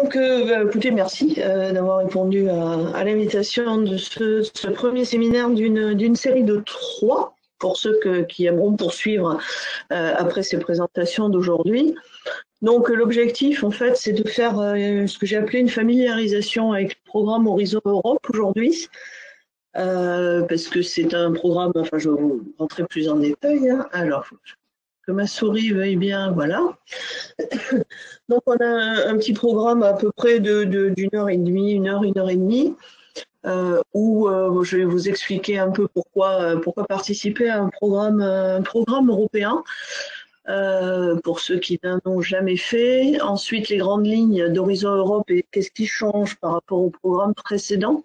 Écoutez, merci d'avoir répondu à l'invitation de ce premier séminaire d'une série de 3 pour ceux qui aimeront poursuivre après ces présentations d'aujourd'hui. Donc l'objectif, en fait, c'est de faire ce que j'ai appelé une familiarisation avec le programme Horizon Europe aujourd'hui, parce que c'est un programme, enfin je vais vous rentrer plus en détail. Hein. Alors, que ma souris veuille bien, voilà. Donc, on a un petit programme à peu près d'une heure et demie, une heure et demie, où je vais vous expliquer un peu pourquoi participer à un programme européen, pour ceux qui n'en ont jamais fait. Ensuite, les grandes lignes d'Horizon Europe et qu'est-ce qui change par rapport au programme précédent.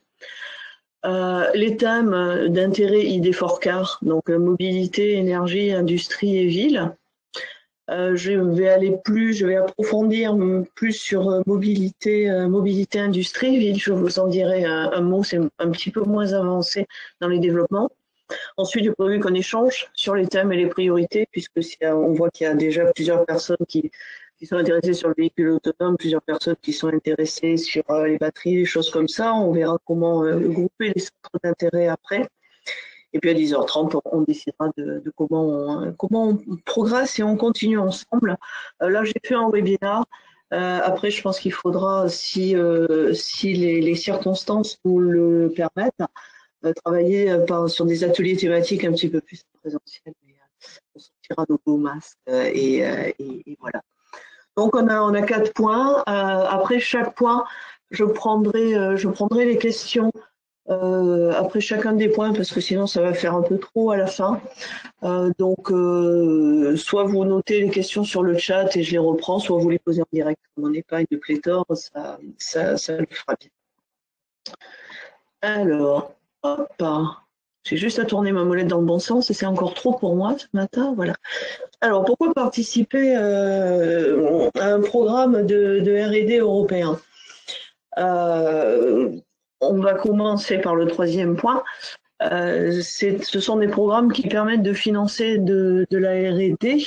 Les thèmes d'intérêt ID4CAR, donc mobilité, énergie, industrie et ville. Je vais approfondir plus sur mobilité industrie, ville. Je vous en dirai un mot, c'est un petit peu moins avancé dans les développements. Ensuite, j'ai prévu qu'on échange sur les thèmes et les priorités, puisque on voit qu'il y a déjà plusieurs personnes qui sont intéressées sur le véhicule autonome, plusieurs personnes qui sont intéressées sur les batteries, des choses comme ça. On verra comment grouper les centres d'intérêt après. Et puis à 10h30, on décidera de comment on progresse et on continue ensemble. Là, j'ai fait un webinaire. Après, je pense qu'il faudra, si les circonstances nous le permettent, travailler sur des ateliers thématiques un petit peu plus présentiels. On sortira nos beaux masques et voilà. Donc on a 4 points. Après chaque point, je prendrai les questions après chacun des points, parce que sinon ça va faire un peu trop à la fin. Donc soit vous notez les questions sur le chat et je les reprends, soit vous les posez en direct. Comme on n'est pas de pléthore, ça le fera bien. Alors, hop, j'ai juste à tourner ma molette dans le bon sens et c'est encore trop pour moi ce matin. Voilà. Alors, pourquoi participer à un programme de R&D européen? On va commencer par le 3e point. Ce sont des programmes qui permettent de financer de la R&D,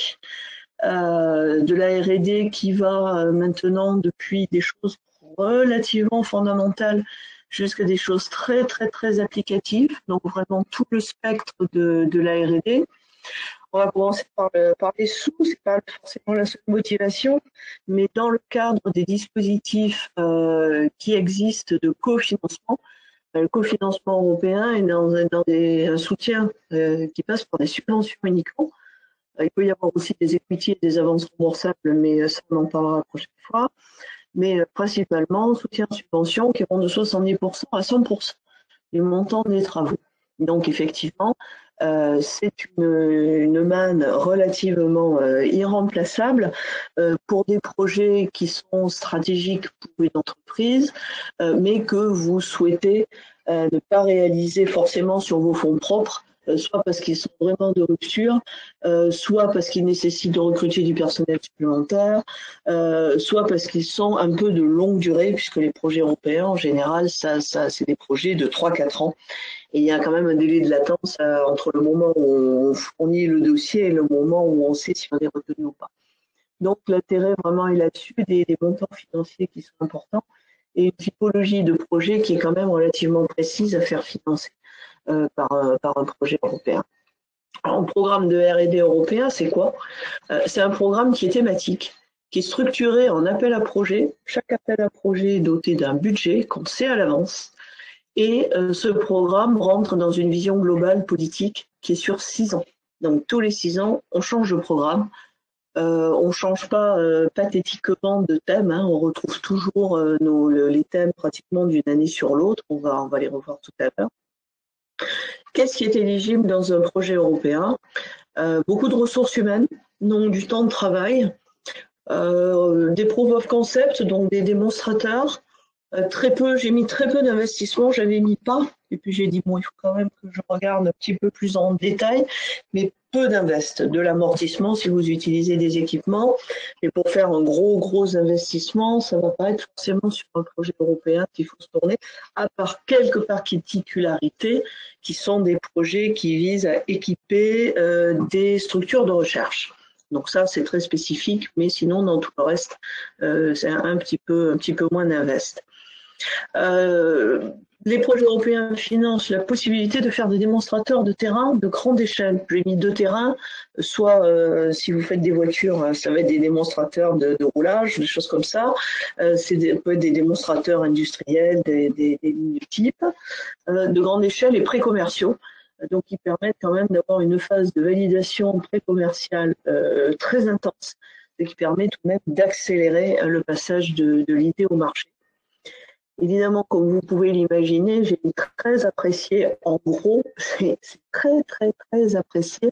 qui va maintenant depuis des choses relativement fondamentales jusqu'à des choses très très très applicatives, donc vraiment tout le spectre de la R&D. On va commencer par les sous, c'est pas forcément la seule motivation, mais dans le cadre des dispositifs qui existent de cofinancement, le cofinancement européen est dans un soutien qui passe par des subventions uniquement. Il peut y avoir aussi des equity et des avances remboursables, mais ça on en parlera la prochaine fois. Mais principalement, soutien-subvention qui vont de 70% à 100% du montant des travaux. Donc effectivement, c'est une manne relativement irremplaçable pour des projets qui sont stratégiques pour une entreprise, mais que vous souhaitez ne pas réaliser forcément sur vos fonds propres, soit parce qu'ils sont vraiment de rupture, soit parce qu'ils nécessitent de recruter du personnel supplémentaire, soit parce qu'ils sont un peu de longue durée, puisque les projets européens, en général, ça c'est des projets de 3-4 ans. Et il y a quand même un délai de latence entre le moment où on fournit le dossier et le moment où on sait si on est retenu ou pas. Donc l'intérêt vraiment est là-dessus, des montants financiers qui sont importants et une typologie de projet qui est quand même relativement précise à faire financer par un projet européen. Un programme de R&D européen, c'est quoi? C'est un programme qui est thématique, qui est structuré en appel à projet. Chaque appel à projet est doté d'un budget qu'on sait à l'avance. Et ce programme rentre dans une vision globale politique qui est sur 6 ans. Donc tous les 6 ans, on change de programme. On ne change pas pathétiquement de thème. Hein. On retrouve toujours les thèmes pratiquement d'une année sur l'autre. On va les revoir tout à l'heure. Qu'est-ce qui est éligible dans un projet européen? Beaucoup de ressources humaines, donc du temps de travail, des proof of concept, donc des démonstrateurs. J'ai mis très peu d'investissement, j'avais mis pas, et puis j'ai dit bon, il faut quand même que je regarde un petit peu plus en détail, mais peu d'invest, de l'amortissement si vous utilisez des équipements, mais pour faire un gros investissement, ça va pas être forcément sur un projet européen qu'il faut se tourner, à part quelques particularités qui sont des projets qui visent à équiper des structures de recherche. Donc ça, c'est très spécifique, mais sinon, dans tout le reste, c'est un petit peu moins d'invest. Les projets européens financent la possibilité de faire des démonstrateurs de terrain de grande échelle. J'ai mis 2 terrains, soit si vous faites des voitures, ça va être des démonstrateurs de roulage, des choses comme ça. Ça peut être des démonstrateurs industriels, des types de grande échelle et pré-commerciaux. Donc, qui permettent quand même d'avoir une phase de validation pré-commerciale très intense et qui permet tout de même d'accélérer le passage de l'idée au marché. Évidemment, comme vous pouvez l'imaginer, j'ai très apprécié. En gros, c'est très, très, très apprécié.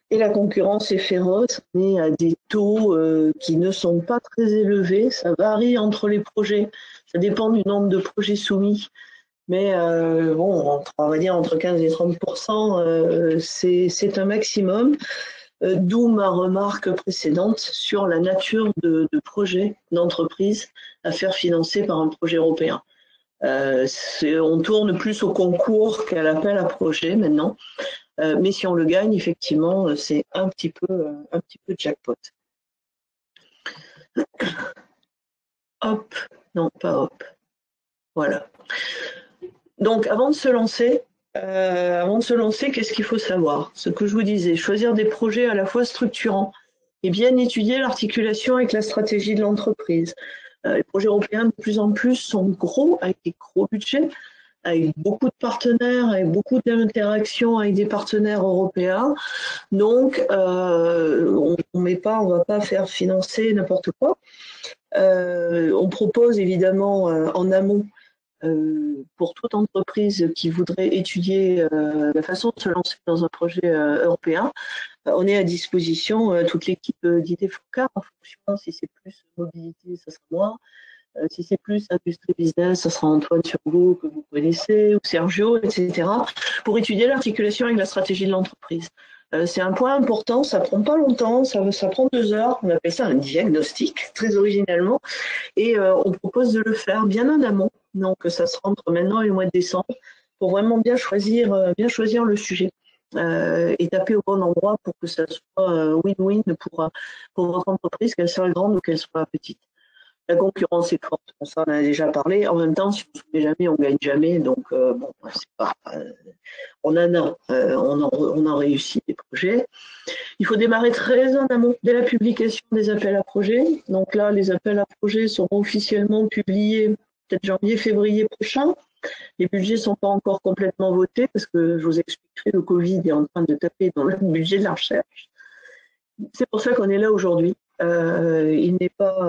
Et la concurrence est féroce, mais à des taux qui ne sont pas très élevés. Ça varie entre les projets. Ça dépend du nombre de projets soumis. Mais bon, on va dire entre 15 et 30%, c'est un maximum. D'où ma remarque précédente sur la nature de projet d'entreprise à faire financer par un projet européen. On tourne plus au concours qu'à l'appel à projet maintenant, mais si on le gagne, effectivement, c'est un petit peu jackpot. Hop, non, pas hop. Voilà. Donc, avant de se lancer, qu'est-ce qu'il faut savoir? Ce que je vous disais, choisir des projets à la fois structurants et bien étudier l'articulation avec la stratégie de l'entreprise. Les projets européens, de plus en plus, sont gros, avec des gros budgets, avec beaucoup de partenaires, avec beaucoup d'interactions avec des partenaires européens. Donc, on ne va pas faire financer n'importe quoi. On propose évidemment en amont, pour toute entreprise qui voudrait étudier la façon de se lancer dans un projet européen, on est à disposition, toute l'équipe d'idées Focar, en fonction si c'est plus mobilité, ça sera moi. Si c'est plus industrie business, ça sera Antoine Turgot que vous connaissez, ou Sergio, etc., pour étudier l'articulation avec la stratégie de l'entreprise. C'est un point important, ça prend pas longtemps, ça prend 2 heures, on appelle ça un diagnostic, très originellement, et on propose de le faire bien en amont, donc ça se rentre maintenant et le mois de décembre, pour vraiment bien choisir le sujet. Et taper au bon endroit pour que ça soit win-win pour votre entreprise, qu'elle soit grande ou qu'elle soit petite. La concurrence est forte, ça on en a déjà parlé. En même temps, si on ne se met jamais, on ne gagne jamais. Donc, bon, c'est pas, on en réussit des projets. Il faut démarrer très en amont, dès la publication des appels à projets. Donc là, les appels à projets seront officiellement publiés peut-être janvier-février prochain. Les budgets ne sont pas encore complètement votés parce que je vous expliquerai, le Covid est en train de taper dans le budget de la recherche. C'est pour ça qu'on est là aujourd'hui. Il n'est pas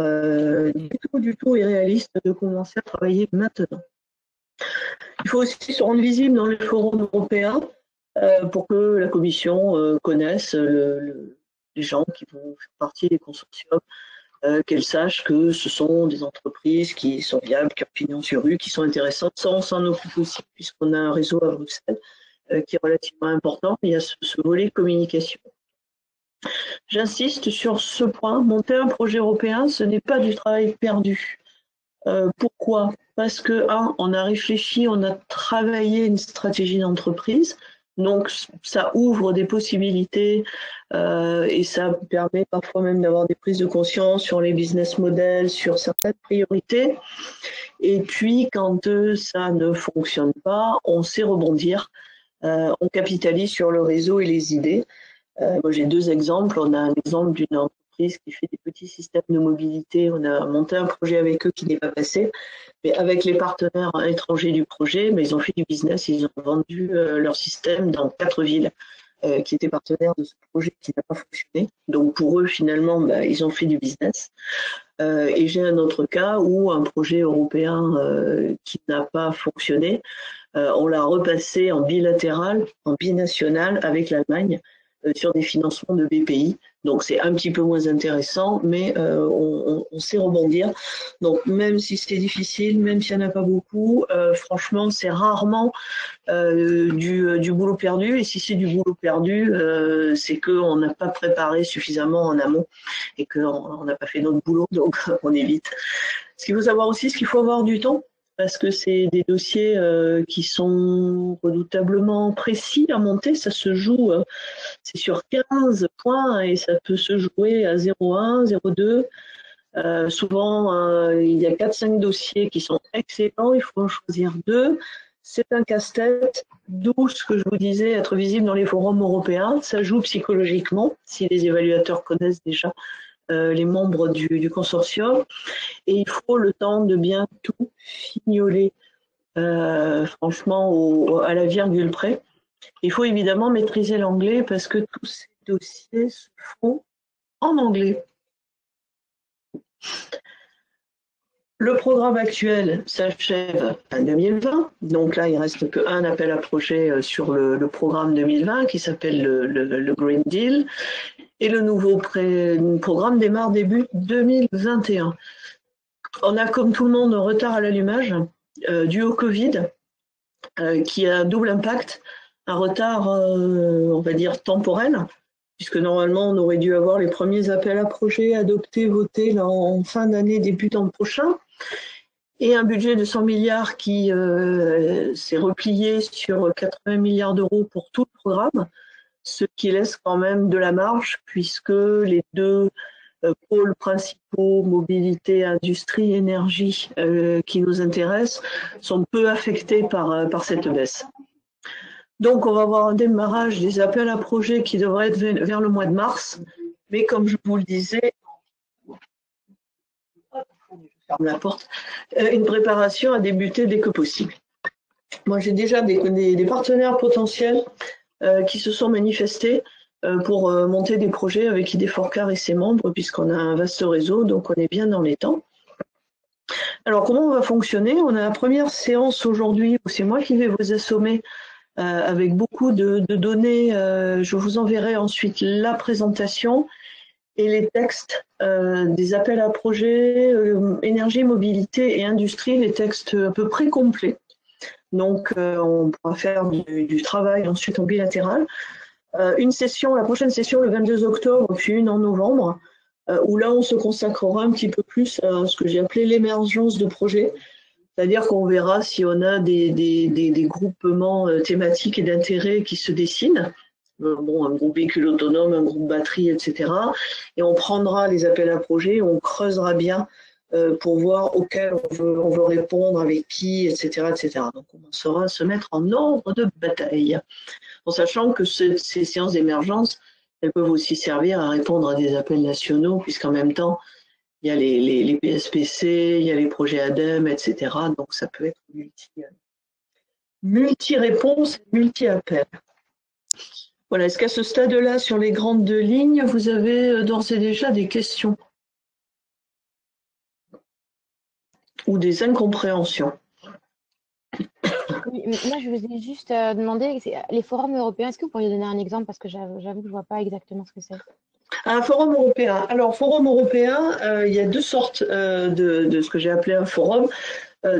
du tout irréaliste de commencer à travailler maintenant. Il faut aussi se rendre visible dans les forums européens pour que la Commission connaisse les gens qui vont faire partie des consortiums, qu'elle sache que ce sont des entreprises qui sont viables, qui ont pignon sur rue, qui sont intéressantes. Ça, on s'en occupe aussi puisqu'on a un réseau à Bruxelles qui est relativement important. Il y a ce volet communication. J'insiste sur ce point, monter un projet européen, ce n'est pas du travail perdu. Pourquoi? Parce que, on a réfléchi, on a travaillé une stratégie d'entreprise, donc ça ouvre des possibilités et ça permet parfois même d'avoir des prises de conscience sur les business models, sur certaines priorités. Et puis, quand ça ne fonctionne pas, on sait rebondir, on capitalise sur le réseau et les idées. Moi, j'ai 2 exemples. On a un exemple d'une entreprise qui fait des petits systèmes de mobilité. On a monté un projet avec eux qui n'est pas passé, mais avec les partenaires étrangers du projet, mais ils ont fait du business. Ils ont vendu leur système dans 4 villes qui étaient partenaires de ce projet qui n'a pas fonctionné. Donc pour eux, finalement, ils ont fait du business. Et j'ai un autre cas où un projet européen qui n'a pas fonctionné, on l'a repassé en bilatéral, en binational avec l'Allemagne, sur des financements de BPI. Donc c'est un petit peu moins intéressant, mais on sait rebondir. Donc même si c'est difficile, même s'il n'y en a pas beaucoup, franchement c'est rarement du boulot perdu. Et si c'est du boulot perdu, c'est qu'on n'a pas préparé suffisamment en amont et qu'on n'a pas fait notre boulot, donc on évite. Ce qu'il faut savoir aussi, c'est qu'il faut avoir du temps. parce que c'est des dossiers qui sont redoutablement précis à monter. Ça se joue, c'est sur 15 points et ça peut se jouer à 0,1, 0,2. Souvent, il y a 4-5 dossiers qui sont excellents, il faut en choisir 2. C'est un casse-tête, d'où ce que je vous disais, être visible dans les forums européens. Ça joue psychologiquement, si les évaluateurs connaissent déjà les membres du consortium. Et il faut le temps de bien tout fignoler, franchement, à la virgule près. Il faut évidemment maîtriser l'anglais parce que tous ces dossiers se font en anglais. Le programme actuel s'achève en 2020, donc là il reste qu'un appel à projet sur le programme 2020 qui s'appelle le Green Deal, et le nouveau programme démarre début 2021. On a comme tout le monde un retard à l'allumage dû au Covid qui a un double impact, un retard on va dire temporel, puisque normalement on aurait dû avoir les premiers appels à projets adoptés, votés là, en fin d'année, début d'an prochain, et un budget de 100 milliards qui s'est replié sur 80 milliards d'euros pour tout le programme, ce qui laisse quand même de la marge, puisque les deux pôles principaux, mobilité, industrie, énergie, qui nous intéressent, sont peu affectés par cette baisse. Donc, on va avoir un démarrage des appels à projets qui devrait être vers le mois de mars. Mais comme je vous le disais, je ferme la porte, une préparation à débuter dès que possible. Moi, j'ai déjà des partenaires potentiels qui se sont manifestés pour monter des projets avec ID4CAR et ses membres, puisqu'on a un vaste réseau, donc on est bien dans les temps. Alors, comment on va fonctionner? On a la première séance aujourd'hui où c'est moi qui vais vous assommer avec beaucoup de données. Je vous enverrai ensuite la présentation et les textes des appels à projets, énergie, mobilité et industrie, les textes à peu près complets. Donc, on pourra faire du travail ensuite en bilatéral. Une session, la prochaine session le 22 octobre, puis une en novembre, où là, on se consacrera un petit peu plus à ce que j'ai appelé l'émergence de projets. C'est-à-dire qu'on verra si on a des groupements thématiques et d'intérêts qui se dessinent. Bon, un groupe véhicule autonome, un groupe batterie, etc. Et on prendra les appels à projets, on creusera bien pour voir auxquels on veut répondre, avec qui, etc., etc. Donc, on saura se mettre en ordre de bataille. En sachant que ces séances d'émergence, elles peuvent aussi servir à répondre à des appels nationaux, puisqu'en même temps, il y a les PSPC, il y a les projets ADEME, etc. Donc, ça peut être multi-réponse, multi-appel. Voilà, est-ce qu'à ce stade-là, sur les grandes lignes, vous avez d'ores et déjà des questions ou des incompréhensions? Oui, moi, je vous ai juste demandé, les forums européens, est-ce que vous pourriez donner un exemple? Parce que j'avoue que je ne vois pas exactement ce que c'est. Un forum européen. Alors, forum européen, il y a deux sortes de ce que j'ai appelé un forum,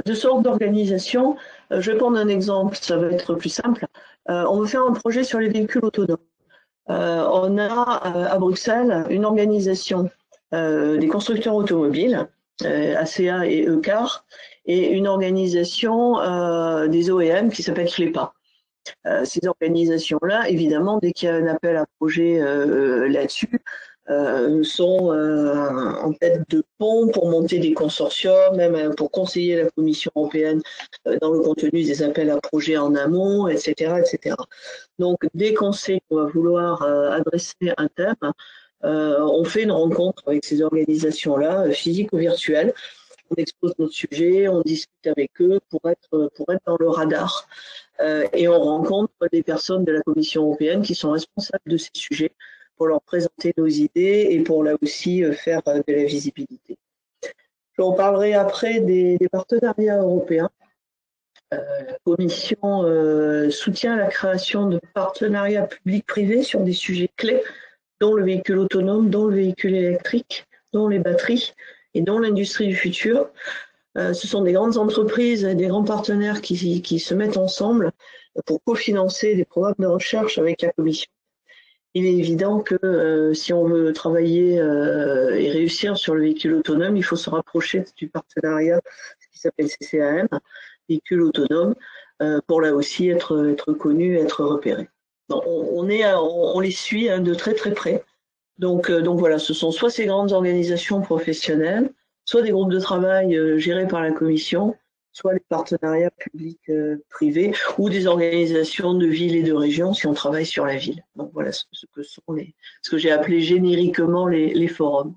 deux sortes d'organisations. Je vais prendre un exemple, ça va être plus simple. On veut faire un projet sur les véhicules autonomes. On a à Bruxelles une organisation des constructeurs automobiles, ACA et ECAR, et une organisation des OEM qui s'appelle FLEPA. Ces organisations-là, évidemment, dès qu'il y a un appel à projet là-dessus, sont en tête de pont pour monter des consortiums, même pour conseiller la Commission européenne dans le contenu des appels à projets en amont, etc., etc. Donc, dès qu'on sait qu'on va vouloir adresser un thème, on fait une rencontre avec ces organisations-là, physiques ou virtuelles. On expose notre sujet, on discute avec eux pour être dans le radar. Et on rencontre des personnes de la Commission européenne qui sont responsables de ces sujets pour leur présenter nos idées et pour là aussi faire de la visibilité. Je vous parlerai après des partenariats européens. La Commission soutient la création de partenariats publics-privés sur des sujets clés, dont le véhicule autonome, dont le véhicule électrique, dont les batteries et dont l'industrie du futur. Ce sont des grandes entreprises et des grands partenaires qui se mettent ensemble pour cofinancer des programmes de recherche avec la Commission. Il est évident que si on veut travailler et réussir sur le véhicule autonome, il faut se rapprocher du partenariat qui s'appelle CCAM, véhicule autonome, pour là aussi être connu, être repéré. Donc, on les suit de très très près. Donc voilà, ce sont soit ces grandes organisations professionnelles, soit des groupes de travail gérés par la Commission, soit les partenariats publics-privés ou des organisations de villes et de régions si on travaille sur la ville. Donc voilà ce que j'ai appelé génériquement les forums.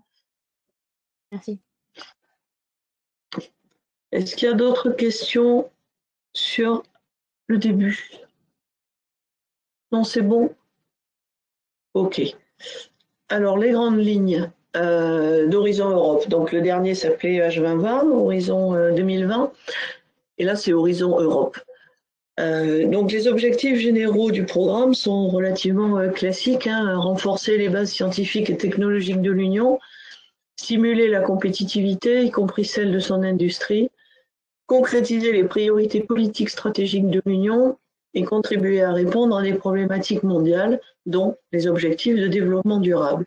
Merci. Est-ce qu'il y a d'autres questions sur le début? Non, c'est bon? Ok. Alors, les grandes lignes d'Horizon Europe. Donc, le dernier s'appelait H2020, Horizon 2020. Et là, c'est Horizon Europe. Donc, les objectifs généraux du programme sont relativement classiques. Renforcer les bases scientifiques et technologiques de l'Union, stimuler la compétitivité, y compris celle de son industrie, concrétiser les priorités politiques stratégiques de l'Union et contribuer à répondre à des problématiques mondiales, dont les objectifs de développement durable.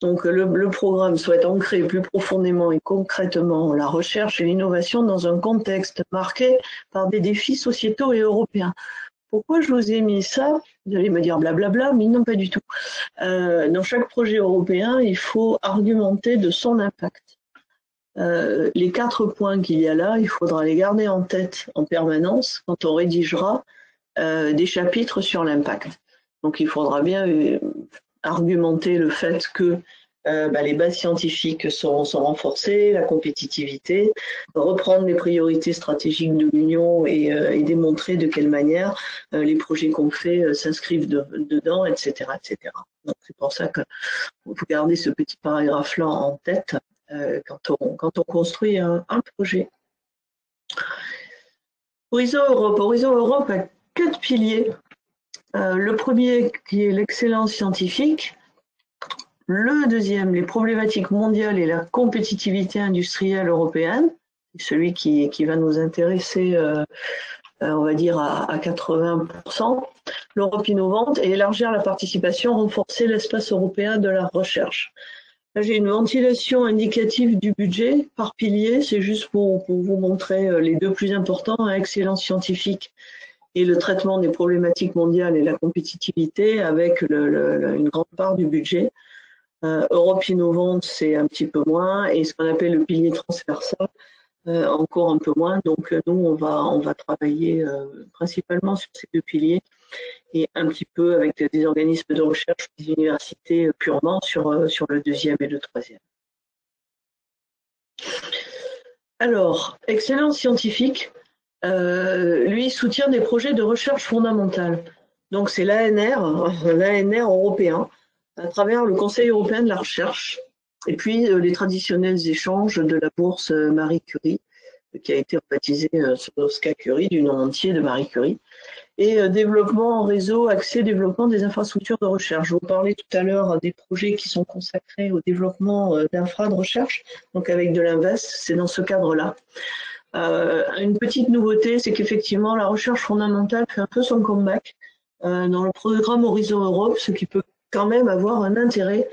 Donc le programme souhaite ancrer plus profondément et concrètement la recherche et l'innovation dans un contexte marqué par des défis sociétaux et européens. Pourquoi je vous ai mis ça? Vous allez me dire blablabla, mais non, pas du tout. Dans chaque projet européen, il faut argumenter de son impact. Les 4 points qu'il y a là, il faudra les garder en tête en permanence quand on rédigera des chapitres sur l'impact. Donc il faudra bien argumenter le fait que les bases scientifiques sont renforcées, la compétitivité, reprendre les priorités stratégiques de l'Union et démontrer de quelle manière les projets qu'on fait s'inscrivent dedans, etc., etc. Donc c'est pour ça que vous gardez ce petit paragraphe-là en tête quand on construit un projet. Horizon Europe a 4 piliers. Le premier qui est l'excellence scientifique, le deuxième, les problématiques mondiales et la compétitivité industrielle européenne, celui qui va nous intéresser, on va dire, à 80%, l'Europe innovante et élargir la participation, renforcer l'espace européen de la recherche. Là, j'ai une ventilation indicative du budget par pilier, c'est juste pour vous montrer les deux plus importants, excellence scientifique et le traitement des problématiques mondiales et la compétitivité avec une grande part du budget. Europe innovante, c'est un petit peu moins, et ce qu'on appelle le pilier transversal, encore un peu moins. Donc nous, on va travailler principalement sur ces 2 piliers et un petit peu avec des organismes de recherche, des universités purement sur le deuxième et le troisième. Alors, excellence scientifique, lui soutient des projets de recherche fondamentale. Donc c'est l'ANR européen, à travers le Conseil européen de la recherche, et puis les traditionnels échanges de la bourse Marie Curie, qui a été rebaptisée Oscar Curie, du nom entier de Marie Curie, et développement en réseau, accès, développement des infrastructures de recherche. Je vous parlais tout à l'heure des projets qui sont consacrés au développement d'infra de recherche, donc avec de l'invest, c'est dans ce cadre-là. Une petite nouveauté, c'est qu'effectivement, la recherche fondamentale fait un peu son comeback dans le programme Horizon Europe, ce qui peut quand même avoir un intérêt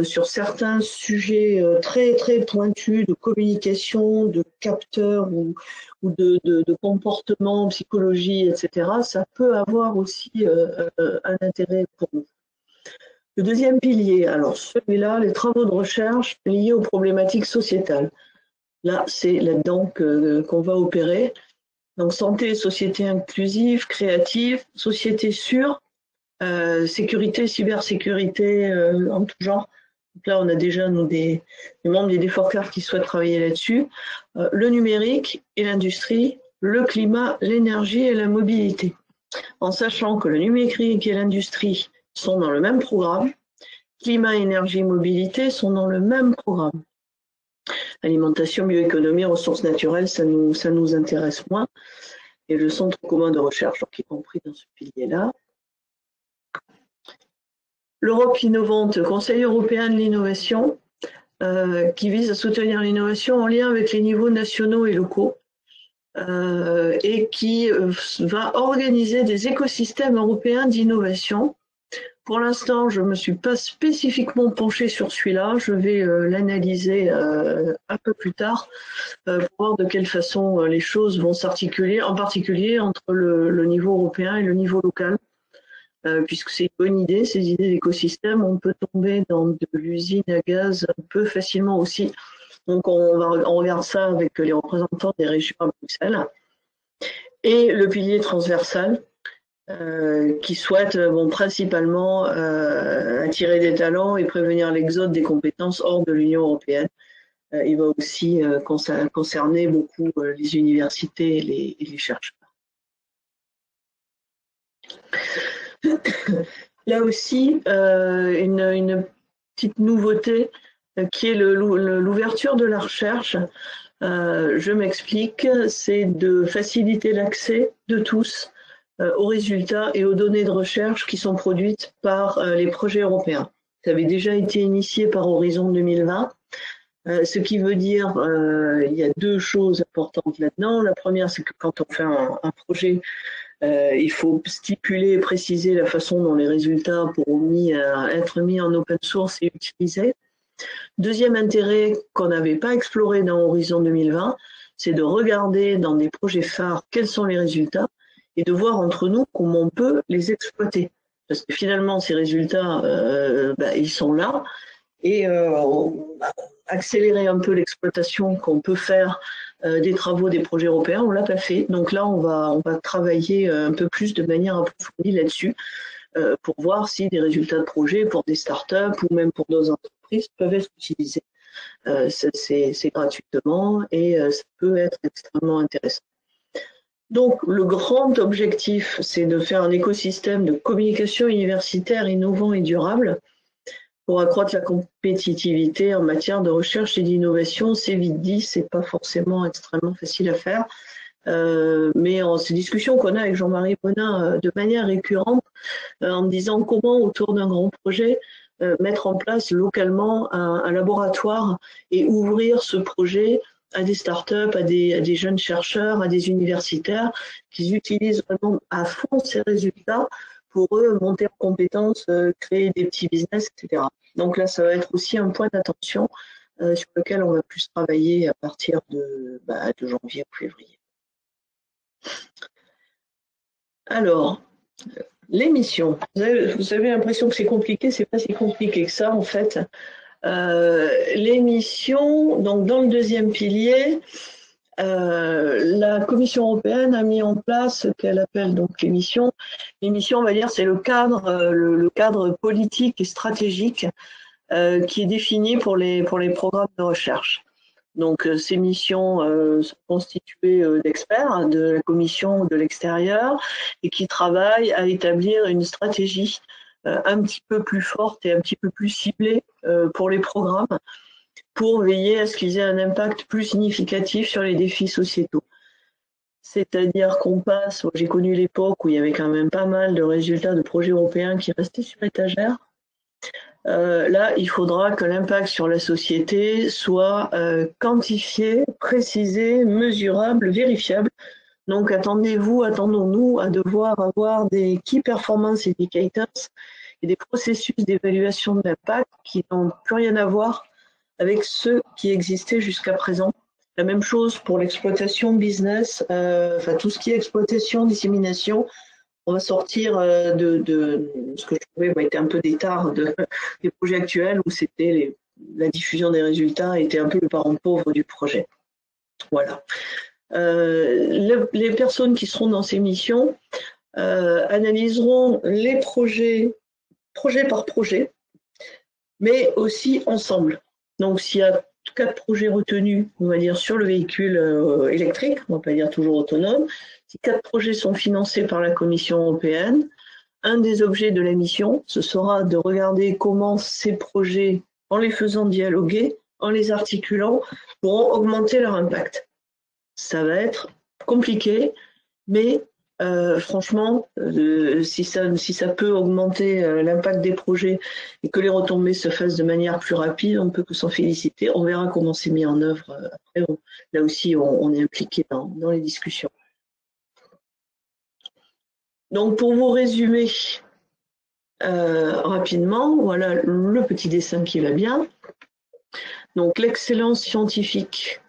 sur certains sujets très très pointus de communication, de capteurs ou de comportement, psychologie, etc. Ça peut avoir aussi un intérêt pour nous. Le deuxième pilier, alors celui-là, les travaux de recherche liés aux problématiques sociétales. Là, c'est là-dedans qu'on va opérer. Donc santé, société inclusive, créative, société sûre, sécurité, cybersécurité en tout genre. Donc là, on a déjà des membres des Forcars qui souhaitent travailler là-dessus. Le numérique et l'industrie, le climat, l'énergie et la mobilité. En sachant que le numérique et l'industrie sont dans le même programme, climat, énergie, mobilité sont dans le même programme. Alimentation, bioéconomie, ressources naturelles, ça nous intéresse moins. Et le centre commun de recherche, donc y compris dans ce pilier-là. L'Europe innovante, Conseil européen de l'innovation, qui vise à soutenir l'innovation en lien avec les niveaux nationaux et locaux, et qui va organiser des écosystèmes européens d'innovation pour l'instant, je ne me suis pas spécifiquement penchée sur celui-là. Je vais l'analyser un peu plus tard pour voir de quelle façon les choses vont s'articuler, en particulier entre le niveau européen et le niveau local. Puisque c'est une bonne idée, ces idées d'écosystème, on peut tomber dans de l'usine à gaz un peu facilement aussi. Donc on regarde ça avec les représentants des régions à Bruxelles. Et le pilier transversal, qui souhaite principalement attirer des talents et prévenir l'exode des compétences hors de l'Union européenne. Il va aussi concerner beaucoup les universités et les chercheurs. Là aussi, une petite nouveauté qui est l'ouverture de la recherche. Je m'explique, c'est de faciliter l'accès de tous aux résultats et aux données de recherche qui sont produites par les projets européens. Ça avait déjà été initié par Horizon 2020, ce qui veut dire il y a deux choses importantes là-dedans. La première, c'est que quand on fait un projet, il faut stipuler et préciser la façon dont les résultats pourront être mis en open source et utilisés. Deuxième intérêt qu'on n'avait pas exploré dans Horizon 2020, c'est de regarder dans des projets phares quels sont les résultats et de voir entre nous comment on peut les exploiter. Parce que finalement, ces résultats, ils sont là et accélérer un peu l'exploitation qu'on peut faire des travaux des projets européens, on ne l'a pas fait. Donc là, on va travailler un peu plus de manière approfondie là-dessus pour voir si des résultats de projets pour des startups ou même pour d'autres entreprises peuvent être utilisés. C'est gratuitement et ça peut être extrêmement intéressant. Donc, le grand objectif, c'est de faire un écosystème de communication universitaire innovant et durable pour accroître la compétitivité en matière de recherche et d'innovation. C'est vite dit, c'est pas forcément extrêmement facile à faire. Mais en ces discussions qu'on a avec Jean-Marie Bonin de manière récurrente, en me disant comment, autour d'un grand projet, mettre en place localement un laboratoire et ouvrir ce projet à des startups, à des jeunes chercheurs, à des universitaires qui utilisent vraiment à fond ces résultats pour eux monter en compétences, créer des petits business, etc. Donc là, ça va être aussi un point d'attention sur lequel on va plus travailler à partir de janvier ou février. Alors, les missions. Vous avez l'impression que c'est compliqué, c'est pas si compliqué que ça en fait. Les missions, donc dans le deuxième pilier, la Commission européenne a mis en place ce qu'elle appelle donc les missions. Les missions, on va dire, c'est le cadre politique et stratégique qui est défini pour les programmes de recherche. Donc, ces missions sont constituées d'experts de la Commission de l'extérieur et qui travaillent à établir une stratégie un petit peu plus forte et un petit peu plus ciblée pour les programmes pour veiller à ce qu'ils aient un impact plus significatif sur les défis sociétaux. C'est-à-dire qu'on passe, j'ai connu l'époque où il y avait quand même pas mal de résultats de projets européens qui restaient sur étagère. Là, il faudra que l'impact sur la société soit quantifié, précisé, mesurable, vérifiable. Donc, attendons-nous à devoir avoir des Key Performance Indicators et des processus d'évaluation de l'impact qui n'ont plus rien à voir avec ceux qui existaient jusqu'à présent. La même chose pour l'exploitation business, tout ce qui est exploitation, dissémination. On va sortir de ce que je trouvais était un peu d'étard des projets actuels où c'était la diffusion des résultats était un peu le parent pauvre du projet. Voilà. Les personnes qui seront dans ces missions analyseront les projets par projet, mais aussi ensemble. Donc, s'il y a 4 projets retenus, on va dire, sur le véhicule électrique, on ne va pas dire toujours autonome, si 4 projets sont financés par la Commission européenne, un des objets de la mission, ce sera de regarder comment ces projets, en les faisant dialoguer, en les articulant, pourront augmenter leur impact. Ça va être compliqué, mais franchement, si ça peut augmenter l'impact des projets et que les retombées se fassent de manière plus rapide, on ne peut que s'en féliciter. On verra comment c'est mis en œuvre après. Là aussi, on est impliqué dans les discussions. Donc, pour vous résumer, rapidement, voilà le petit dessin qui va bien. Donc l'excellence scientifique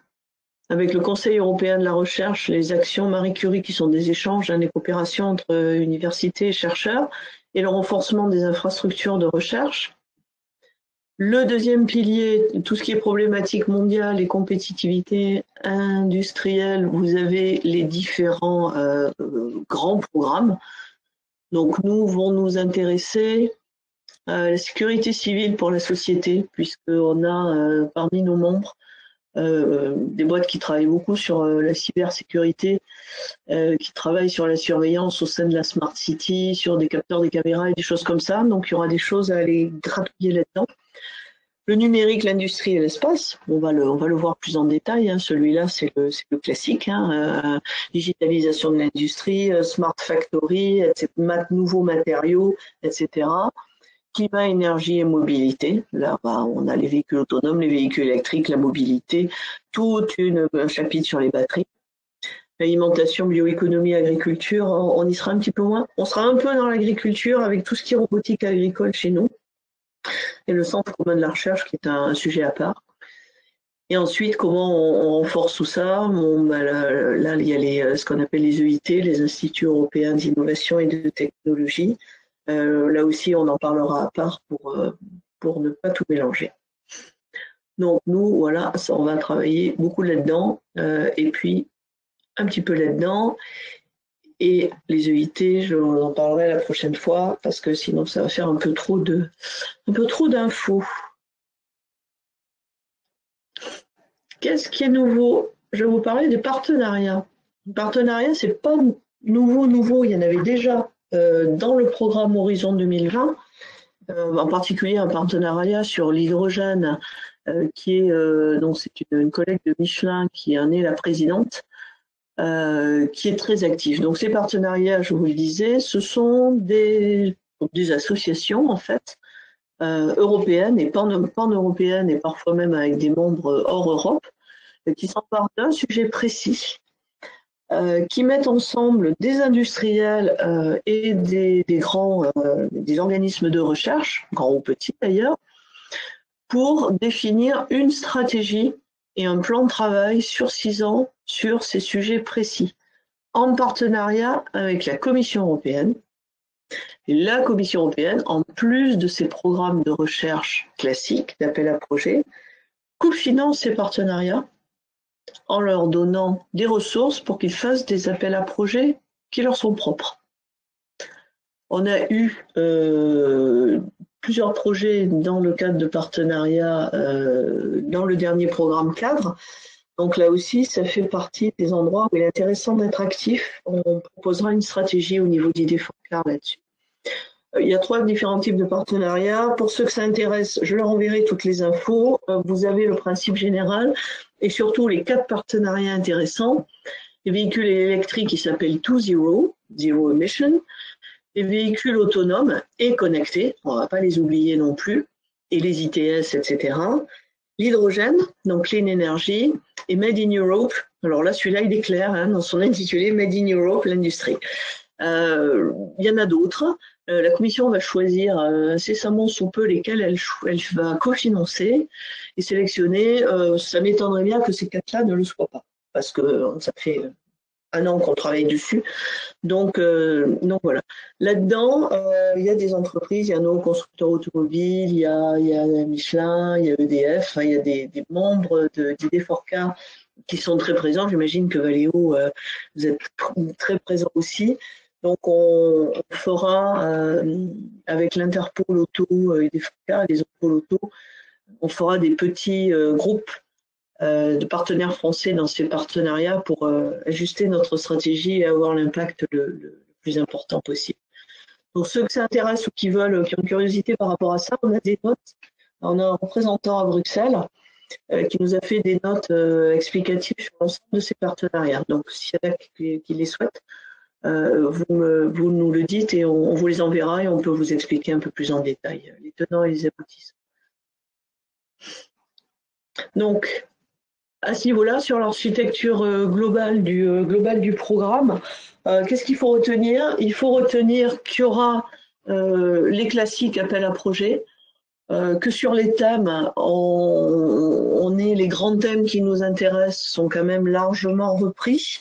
avec le Conseil européen de la recherche, les actions Marie Curie qui sont des échanges, des coopérations entre universités et chercheurs, et le renforcement des infrastructures de recherche. Le deuxième pilier, tout ce qui est problématique mondiale et compétitivité industrielle, vous avez les différents grands programmes. Donc nous vont nous intéresser la sécurité civile pour la société, puisqu'on a parmi nos membres des boîtes qui travaillent beaucoup sur la cybersécurité, qui travaillent sur la surveillance au sein de la Smart City, sur des capteurs, des caméras et des choses comme ça. Donc il y aura des choses à aller gratouiller là-dedans. Le numérique, l'industrie et l'espace, on va le voir plus en détail. Hein. Celui-là, c'est le classique. Hein. Digitalisation de l'industrie, smart factory, etc., nouveaux matériaux, etc. Climat, énergie et mobilité. Là, on a les véhicules autonomes, les véhicules électriques, la mobilité, tout un chapitre sur les batteries. L'alimentation, bioéconomie, agriculture, on y sera un petit peu moins. On sera un peu dans l'agriculture avec tout ce qui est robotique agricole chez nous. Et le Centre commun de la recherche qui est un sujet à part. Et ensuite, comment on renforce tout ça? Là, il y a ce qu'on appelle les EIT, les Instituts européens d'innovation et de technologie. Là aussi, on en parlera à part pour ne pas tout mélanger. Donc nous, voilà, ça, on va travailler beaucoup là-dedans, et puis un petit peu là-dedans. Et les EIT, je vous en parlerai la prochaine fois, parce que sinon ça va faire un peu trop d'infos. Qu'est-ce qui est nouveau? Je vais vous parler des partenariats. Les partenariats, c'est pas nouveau, il y en avait déjà dans le programme Horizon 2020, en particulier un partenariat sur l'hydrogène, qui est donc c'est une collègue de Michelin qui en est la présidente, qui est très active. Donc ces partenariats, je vous le disais, ce sont des associations en fait, européennes et pan-européennes et parfois même avec des membres hors Europe, qui s'emparent d'un sujet précis, qui mettent ensemble des industriels et des organismes de recherche, grands ou petits d'ailleurs, pour définir une stratégie et un plan de travail sur 6 ans sur ces sujets précis, en partenariat avec la Commission européenne. Et la Commission européenne, en plus de ses programmes de recherche classiques, d'appel à projets, cofinance ces partenariats en leur donnant des ressources pour qu'ils fassent des appels à projets qui leur sont propres. On a eu plusieurs projets dans le cadre de partenariats dans le dernier programme cadre. Donc là aussi, ça fait partie des endroits où il est intéressant d'être actif. On proposera une stratégie au niveau d'idées Forecast là-dessus. Il y a 3 différents types de partenariats. Pour ceux que ça intéresse, je leur enverrai toutes les infos. Vous avez le principe général et surtout les 4 partenariats intéressants. Les véhicules électriques qui s'appellent To Zero Emission. Les véhicules autonomes et connectés, on ne va pas les oublier non plus, et les ITS, etc. L'hydrogène, donc Clean Energy, et Made in Europe. Alors là, celui-là, il est clair hein, dans son intitulé Made in Europe, l'industrie. Il y en a d'autres. La Commission va choisir incessamment sous peu lesquels elle va cofinancer et sélectionner. Ça m'étonnerait bien que ces 4-là ne le soient pas, parce que ça fait 1 an qu'on travaille dessus. Donc voilà. Là-dedans, il y a des entreprises, il y a nos constructeurs automobiles, il y a Michelin, il y a EDF, il y a des membres d'Idées Forecast qui sont très présents. J'imagine que Valeo, vous êtes très présents aussi. Donc on fera avec l'Interpol Auto et des Forecast et des Interpol Auto, on fera des petits groupes de partenaires français dans ces partenariats pour ajuster notre stratégie et avoir l'impact le plus important possible. Pour ceux que ça intéresse ou qui veulent, qui ont curiosité par rapport à ça, on a des notes. On a un représentant à Bruxelles qui nous a fait des notes explicatives sur l'ensemble de ces partenariats. Donc, s'il y en a qui les souhaitent, vous nous le dites et on vous les enverra et on peut vous expliquer un peu plus en détail les tenants et les aboutissants. Donc, à ce niveau-là, sur l'architecture globale du programme, qu'est-ce qu'il faut retenir? Il faut retenir qu'il y aura les classiques appels à projets, que sur les thèmes, les grands thèmes qui nous intéressent sont quand même largement repris.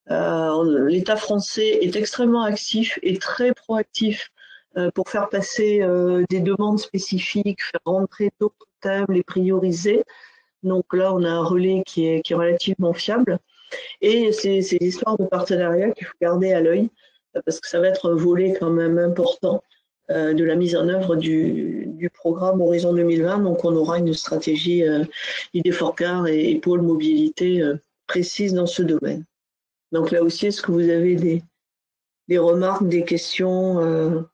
L'État français est extrêmement actif et très proactif pour faire passer des demandes spécifiques, faire rentrer d'autres thèmes, les prioriser. Donc là, on a un relais qui est relativement fiable. Et c'est des histoires de partenariat qu'il faut garder à l'œil, parce que ça va être un volet quand même important de la mise en œuvre du programme Horizon 2020. Donc on aura une stratégie ID4CAR et pôle mobilité précise dans ce domaine. Donc là aussi, est-ce que vous avez des remarques, des questions,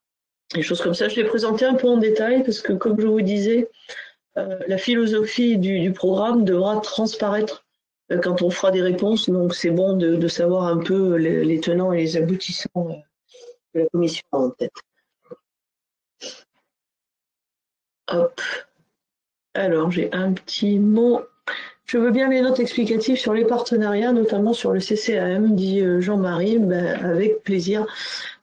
des choses comme ça? Je l'ai présenté un peu en détail parce que, comme je vous disais, la philosophie du programme devra transparaître quand on fera des réponses. Donc c'est bon de savoir un peu les tenants et les aboutissants que la commission a en tête. Hop. Alors j'ai un petit mot. Je veux bien les notes explicatives sur les partenariats, notamment sur le CCAM, dit Jean-Marie. Ben, avec plaisir.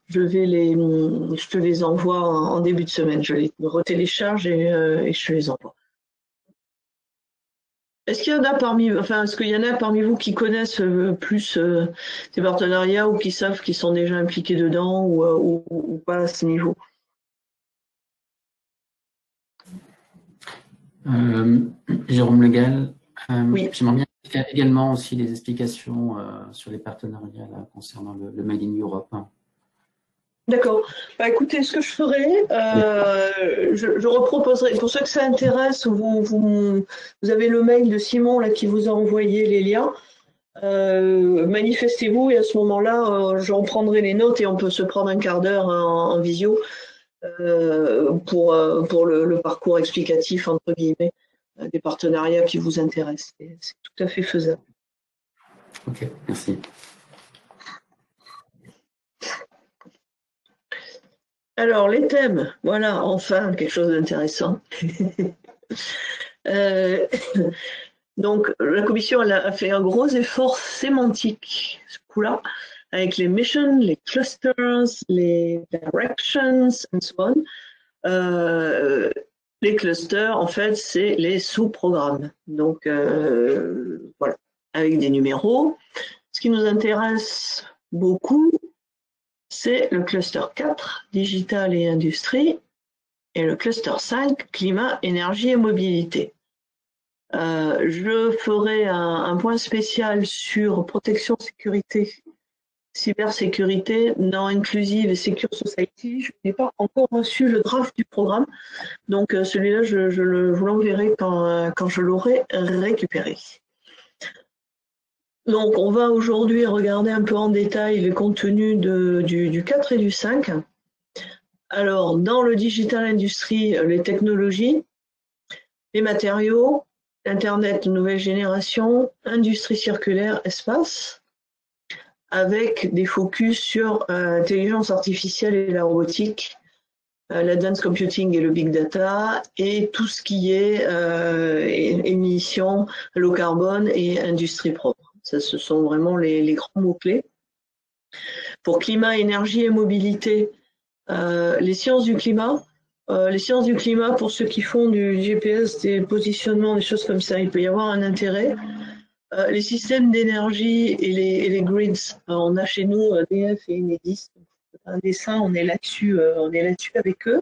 Je te les envoie en début de semaine. Je les retélécharge et je te les envoie. Est-ce qu'il y en a parmi vous qui connaissent plus ces partenariats ou qui savent qu'ils sont déjà impliqués dedans ou pas à ce niveau? Jérôme Legal, oui. J'aimerais bien également aussi des explications sur les partenariats là, concernant le Made in Europe. D'accord. Bah, écoutez, ce que je ferai, je reproposerai. Pour ceux que ça intéresse, vous avez le mail de Simon là, qui vous a envoyé les liens. Manifestez-vous et à ce moment-là, j'en prendrai les notes et on peut se prendre un quart d'heure en visio pour le parcours explicatif, entre guillemets, des partenariats qui vous intéressent. C'est tout à fait faisable. Ok, merci. Alors, les thèmes, voilà, enfin, quelque chose d'intéressant. Donc, la commission a fait un gros effort sémantique, ce coup-là, avec les missions, les clusters, les directions, and so on. Les clusters, en fait, c'est les sous-programmes. Donc, voilà, avec des numéros. Ce qui nous intéresse beaucoup, c'est le cluster 4, digital et industrie, et le cluster 5, climat, énergie et mobilité. Je ferai un point spécial sur protection, sécurité, cybersécurité, non inclusive et secure society. Je n'ai pas encore reçu le draft du programme, donc celui-là, vous l'enverrai quand je l'aurai récupéré. Donc, on va aujourd'hui regarder un peu en détail les contenus du 4 et du 5. Alors, dans le digital industry, les technologies, les matériaux, Internet nouvelle génération, industrie circulaire, espace, avec des focus sur l'intelligence artificielle et la robotique, l'advanced computing et le big data, et tout ce qui est émissions, low carbone et industrie propre. Ça, ce sont vraiment les grands mots-clés. Pour climat, énergie et mobilité, les sciences du climat. Les sciences du climat, pour ceux qui font du GPS, des positionnements, des choses comme ça, il peut y avoir un intérêt. Les systèmes d'énergie et les grids, on a chez nous EDF et Enedis. Un dessin, on est là-dessus avec eux.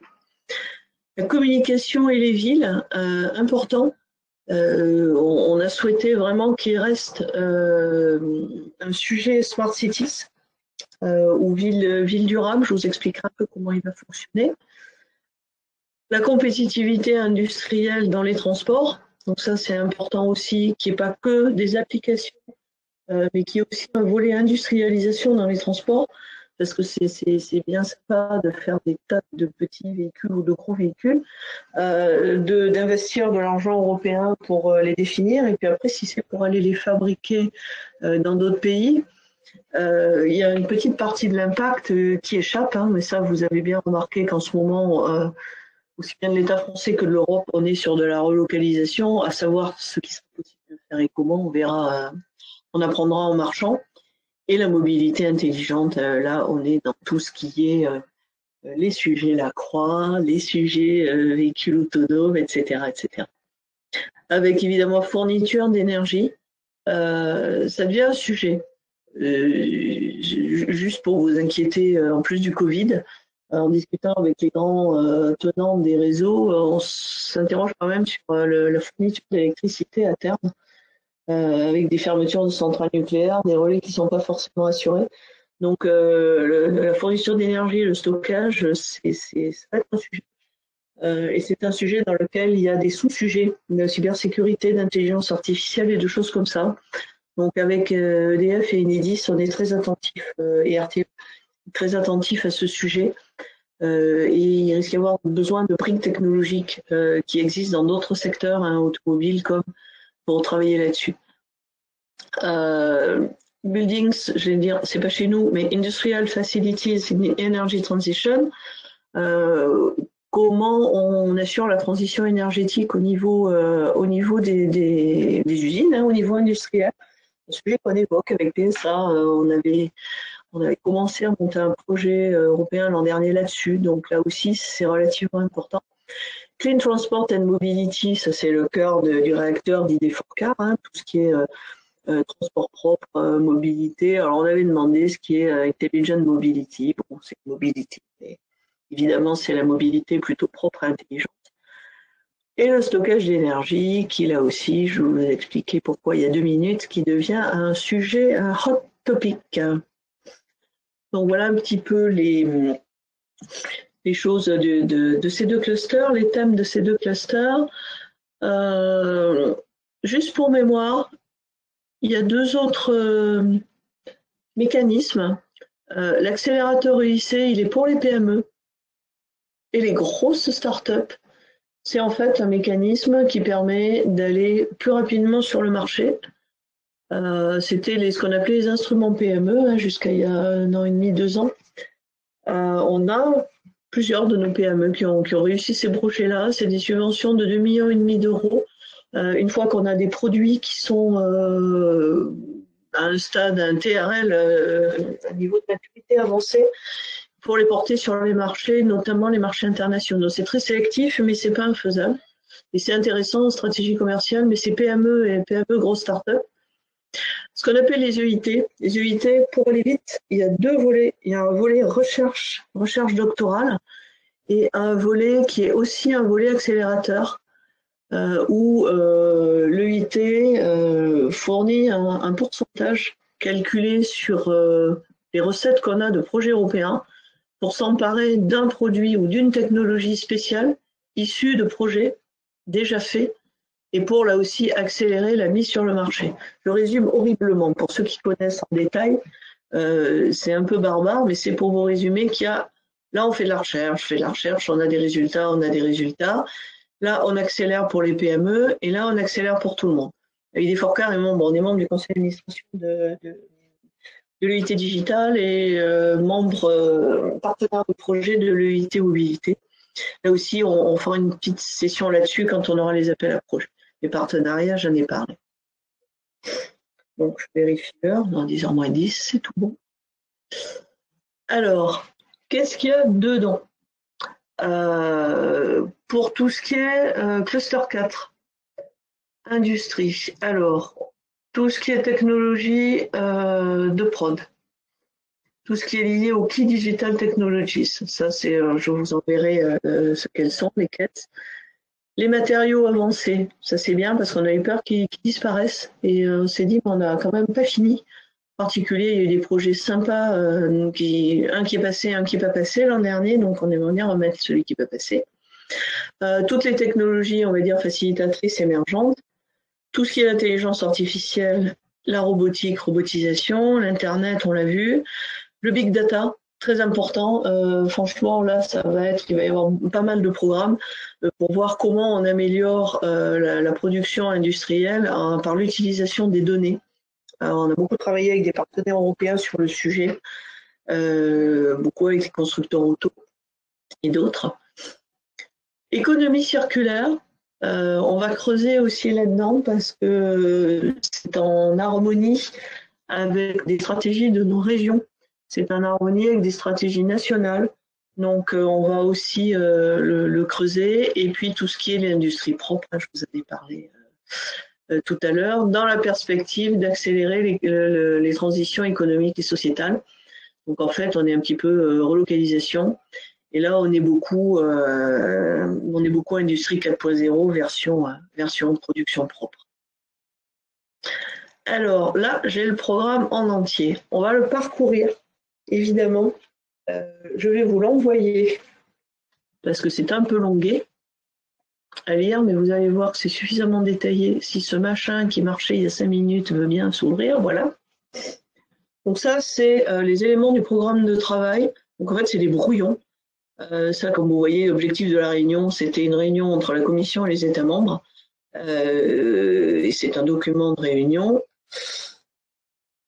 La communication et les villes, important. On a souhaité vraiment qu'il reste un sujet Smart Cities ou ville durable. Je vous expliquerai un peu comment il va fonctionner. La compétitivité industrielle dans les transports, donc ça c'est important aussi, qu'il n'y ait pas que des applications, mais qu'il y ait aussi un volet industrialisation dans les transports, parce que c'est bien sympa de faire des tas de petits véhicules ou de gros véhicules, d'investir de l'argent européen pour les définir, et puis après si c'est pour aller les fabriquer dans d'autres pays, il y a une petite partie de l'impact qui échappe, hein, mais ça vous avez bien remarqué qu'en ce moment, aussi bien de l'État français que de l'Europe, on est sur de la relocalisation, à savoir ce qui sera possible de faire et comment, on verra, on apprendra en marchant. Et la mobilité intelligente, là, on est dans tout ce qui est les sujets Lacroix, les sujets véhicules autonomes, etc., etc. Avec évidemment fourniture d'énergie, ça devient un sujet. Juste pour vous inquiéter, en plus du Covid, en discutant avec les grands tenants des réseaux, on s'interroge quand même sur la fourniture d'électricité à terme, avec des fermetures de centrales nucléaires, des relais qui ne sont pas forcément assurés. Donc la fourniture d'énergie, le stockage, ça va être un sujet. Et c'est un sujet dans lequel il y a des sous-sujets de cybersécurité, d'intelligence artificielle et de choses comme ça. Donc avec EDF et Enedis, on est très attentifs, et RTE, très attentifs à ce sujet. Et il risque d'y avoir besoin de briques technologiques qui existent dans d'autres secteurs, automobiles, comme pour travailler là-dessus. Buildings, je vais dire, c'est pas chez nous, mais Industrial Facilities in Energy Transition. Comment on assure la transition énergétique au niveau des usines, au niveau industriel. Un sujet qu'on évoque avec PSA, on avait commencé à monter un projet européen l'an dernier là-dessus, donc là aussi c'est relativement important. Clean Transport and Mobility, ça c'est le cœur du réacteur d'IDFORCAR, tout ce qui est transport propre, mobilité. Alors on avait demandé ce qui est Intelligent Mobility, bon c'est mobility, mais évidemment c'est la mobilité plutôt propre et intelligente. Et le stockage d'énergie, qui là aussi, je vous ai expliqué pourquoi il y a 2 minutes, qui devient un sujet, un hot topic. Donc voilà un petit peu les choses de ces deux clusters, les thèmes de ces deux clusters. Juste pour mémoire, il y a 2 autres mécanismes. L'accélérateur EIC, il est pour les PME et les grosses startups. C'est en fait un mécanisme qui permet d'aller plus rapidement sur le marché. C'était ce qu'on appelait les instruments PME, jusqu'à il y a 1 an et demi, 2 ans. On a plusieurs de nos PME qui ont réussi ces projets-là. C'est des subventions de 2,5 millions d'euros. Une fois qu'on a des produits qui sont à un stade, un TRL, un niveau de maturité avancé, pour les porter sur les marchés, notamment les marchés internationaux. C'est très sélectif, mais c'est pas infaisable. Et c'est intéressant en stratégie commerciale, mais c'est PME et PME grosses startups. Ce qu'on appelle les EIT. Les EIT, pour aller vite, il y a 2 volets. Il y a un volet recherche doctorale, et un volet qui est aussi un volet accélérateur, où l'EIT fournit un pourcentage calculé sur les recettes qu'on a de projets européens, pour s'emparer d'un produit ou d'une technologie spéciale issue de projets déjà faits, et pour là aussi accélérer la mise sur le marché. Je résume horriblement pour ceux qui connaissent en détail, c'est un peu barbare, mais c'est pour vous résumer qu'il y a, là on fait de la recherche, on a des résultats, là on accélère pour les PME, et là on accélère pour tout le monde. IDFORCAR est membre, on est membre du conseil d'administration de l'EIT Digital et membre partenaire de projet de l'EIT Mobilité. Là aussi, on fera une petite session là-dessus quand on aura les appels à projets. Les partenariats, j'en ai parlé. Donc, je vérifie l'heure, dans 10h moins 10, c'est tout bon. Alors, qu'est-ce qu'il y a dedans? Pour tout ce qui est cluster 4, industrie. Alors, tout ce qui est technologie de prod, tout ce qui est lié au Key Digital Technologies, ça c'est, je vous enverrai ce qu'elles sont, les quêtes. Les matériaux avancés, ça c'est bien parce qu'on a eu peur qu'ils disparaissent, et on s'est dit qu'on n'a quand même pas fini. En particulier, il y a eu des projets sympas, un qui est passé, un qui n'est pas passé l'an dernier, donc on aimerait bien remettre celui qui n'est pas passé. Toutes les technologies, on va dire, facilitatrices émergentes, tout ce qui est l'intelligence artificielle, la robotique, robotisation, l'Internet, on l'a vu, le big data, très important. Franchement, là, il va y avoir pas mal de programmes pour voir comment on améliore la production industrielle par l'utilisation des données. On a beaucoup travaillé avec des partenaires européens sur le sujet, beaucoup avec les constructeurs auto et d'autres. Économie circulaire. On va creuser aussi là-dedans parce que c'est en harmonie avec des stratégies de nos régions. C'est en harmonie avec des stratégies nationales. Donc, on va aussi le creuser. Et puis, tout ce qui est l'industrie propre, je vous en ai parlé tout à l'heure, dans la perspective d'accélérer les transitions économiques et sociétales. Donc, en fait, on est un petit peu relocalisation. Et là, on est beaucoup industrie 4.0 version production propre. Alors là, j'ai le programme en entier. On va le parcourir, évidemment. Je vais vous l'envoyer parce que c'est un peu longué à lire, mais vous allez voir que c'est suffisamment détaillé. Si ce machin qui marchait il y a 5 minutes veut bien s'ouvrir, voilà. Donc ça, c'est les éléments du programme de travail. Donc en fait, c'est des brouillons. Ça, comme vous voyez, l'objectif de la réunion, c'était une réunion entre la Commission et les États membres. Et c'est un document de réunion.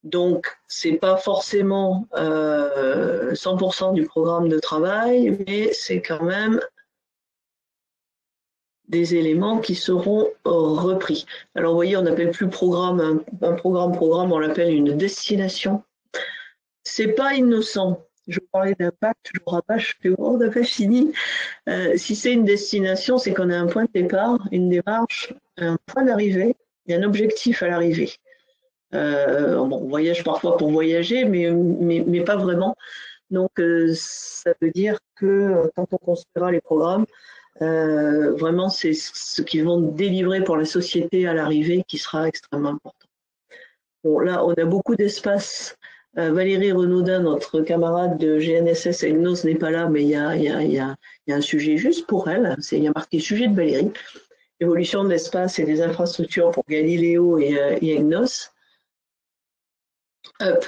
Donc, c'est pas forcément 100% du programme de travail, mais c'est quand même des éléments qui seront repris. Alors, vous voyez, on n'appelle plus programme un programme, on l'appelle une destination. C'est pas innocent. Je vous parlais d'impact, je vous rabâche, on n'a pas fini. Si c'est une destination, c'est qu'on a un point de départ, une démarche, un point d'arrivée et un objectif à l'arrivée. Bon, on voyage parfois pour voyager, mais pas vraiment. Donc, ça veut dire que quand on construira les programmes, vraiment, c'est ce qu'ils vont délivrer pour la société à l'arrivée qui sera extrêmement important. Bon, là, on a beaucoup d'espace. Valérie Renaudin, notre camarade de GNSS, elle n'est pas là, mais il y a un sujet juste pour elle. Il y a marqué sujet de Valérie. Évolution de l'espace et des infrastructures pour Galileo et EGNOS. Hop.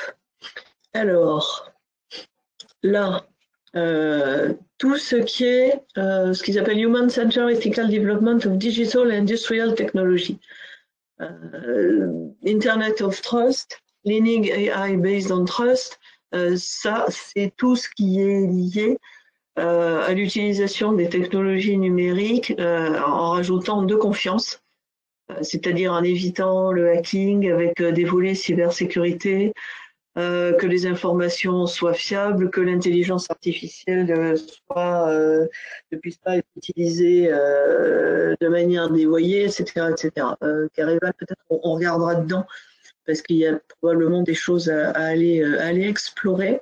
Alors, là, tout ce qui est ce qu'ils appellent Human Centered Ethical Development of Digital and Industrial Technology. Internet of Trust, Learning AI Based on Trust, ça, c'est tout ce qui est lié à l'utilisation des technologies numériques en rajoutant de confiance, c'est-à-dire en évitant le hacking avec des volets cybersécurité, que les informations soient fiables, que l'intelligence artificielle ne puisse pas être utilisée de manière dévoyée, etc., etc. Carival, peut-être on regardera dedans parce qu'il y a probablement des choses à aller explorer.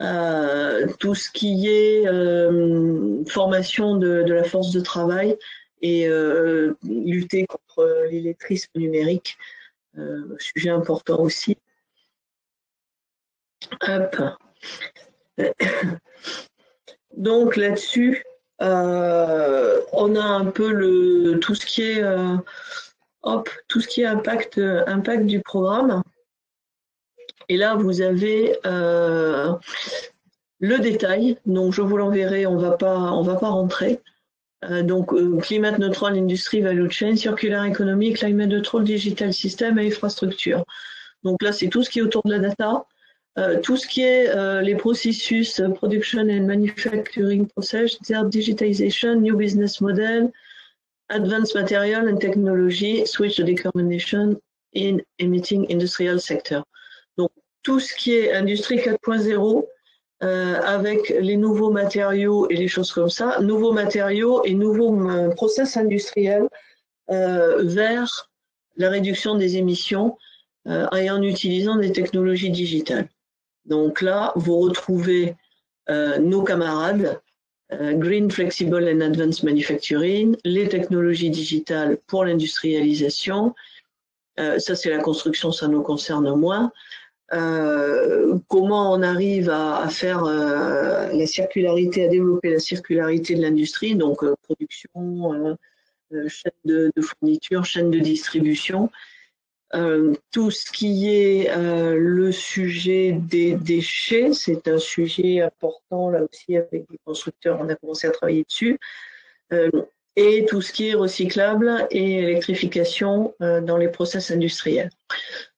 Tout ce qui est formation de la force de travail et lutter contre l'illettrisme numérique, sujet important aussi. Hop. Donc là-dessus, on a un peu tout ce qui est impact du programme. Et là, vous avez le détail. Donc, je vous l'enverrai. On va pas rentrer. Donc, climate neutral industry value chain, circular economy, climate neutral digital system et infrastructure. Donc là, c'est tout ce qui est autour de la data. Tout ce qui est les processus production and manufacturing process, digitization, new business model, advanced material and technology, switch to decarbonation in emitting industrial sector. Donc tout ce qui est industrie 4.0 avec les nouveaux matériaux et les choses comme ça, nouveaux matériaux et nouveaux process industriels vers la réduction des émissions et en utilisant des technologies digitales. Donc là, vous retrouvez nos camarades, Green, Flexible and Advanced Manufacturing, les technologies digitales pour l'industrialisation. Ça, c'est la construction, ça nous concerne moins. Comment on arrive à faire la circularité, à développer la circularité de l'industrie, donc production, chaîne de fourniture, chaîne de distribution. Tout ce qui est le sujet des déchets, c'est un sujet important là aussi avec les constructeurs, on a commencé à travailler dessus, et tout ce qui est recyclable et électrification dans les process industriels.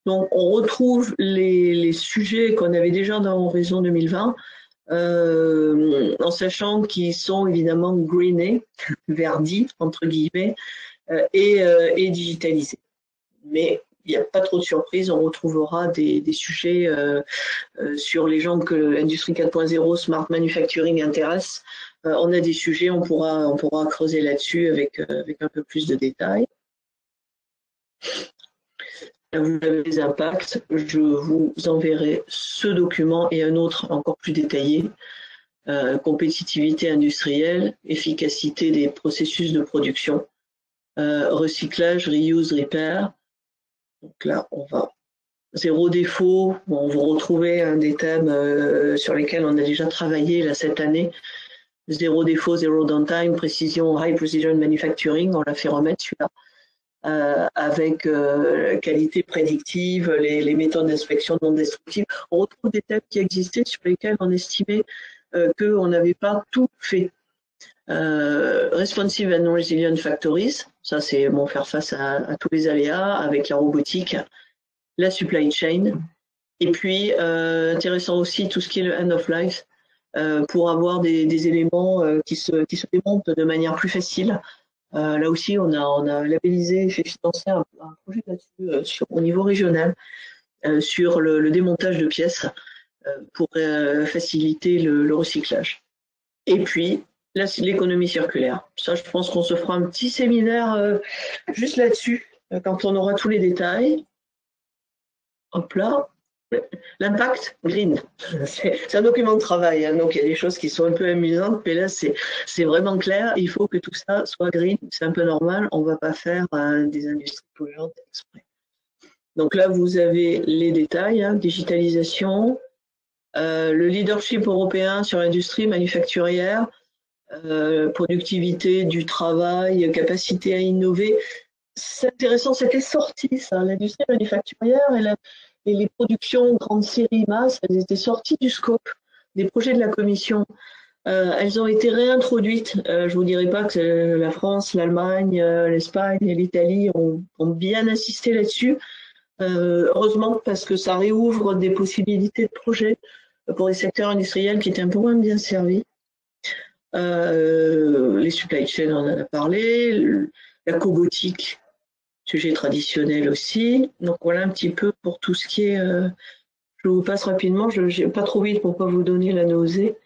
Donc on retrouve les sujets qu'on avait déjà dans Horizon 2020, en sachant qu'ils sont évidemment greenés, verdis entre guillemets, et digitalisés. Mais il n'y a pas trop de surprises, on retrouvera des sujets sur les gens que l'industrie 4.0, Smart Manufacturing intéresse. On a des sujets, on pourra creuser là-dessus avec un peu plus de détails. Là, vous avez les impacts, je vous enverrai ce document et un autre encore plus détaillé. Compétitivité industrielle, efficacité des processus de production, recyclage, reuse, repair. Donc là, on va zéro défaut. Bon, vous retrouvez des thèmes sur lesquels on a déjà travaillé là, cette année. Zéro défaut, zéro downtime, précision, high precision manufacturing. On l'a fait remettre celui-là. Avec qualité prédictive, les méthodes d'inspection non destructives. On retrouve des thèmes qui existaient sur lesquels on estimait qu'on n'avait pas tout fait. Responsive and resilient factories, ça c'est faire face à tous les aléas avec la robotique, la supply chain, et puis intéressant aussi tout ce qui est le end of life, pour avoir des éléments qui se démontent de manière plus facile. Là aussi, on a labellisé et fait financer un projet là-dessus au niveau régional sur le démontage de pièces pour faciliter le recyclage. Et puis, là, c'est l'économie circulaire. Ça, je pense qu'on se fera un petit séminaire juste là-dessus quand on aura tous les détails. Hop là. L'impact green, c'est un document de travail, hein, donc il y a des choses qui sont un peu amusantes, mais là c'est vraiment clair, il faut que tout ça soit green, c'est un peu normal, on ne va pas faire des industries polluantes exprès. Donc là vous avez les détails, hein, digitalisation, le leadership européen sur l'industrie manufacturière, productivité du travail, capacité à innover, c'est intéressant, c'était sorti ça, l'industrie manufacturière et les productions grande série masse, elles étaient sorties du scope des projets de la Commission. Elles ont été réintroduites. Je ne vous dirai pas que la France, l'Allemagne, l'Espagne et l'Italie ont bien insisté là-dessus. Heureusement, parce que ça réouvre des possibilités de projets pour les secteurs industriels qui étaient un peu moins bien servis. Les supply chains, on en a parlé. La cobotique, sujet traditionnel aussi. Donc voilà un petit peu pour tout ce qui est... je vous passe rapidement, je n'ai pas trop vite pour ne pas vous donner la nausée.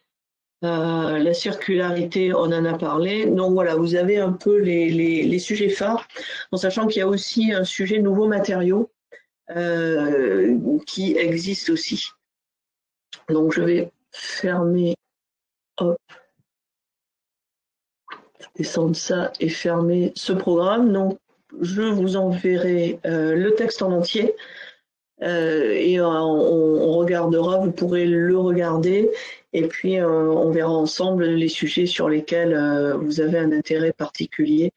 La circularité, on en a parlé. Donc voilà, vous avez un peu les sujets phares, en sachant qu'il y a aussi un sujet nouveaux matériaux qui existe aussi. Donc je vais fermer, hop, descendre ça et fermer ce programme. Donc je vous enverrai le texte en entier et on regardera, vous pourrez le regarder et puis on verra ensemble les sujets sur lesquels vous avez un intérêt particulier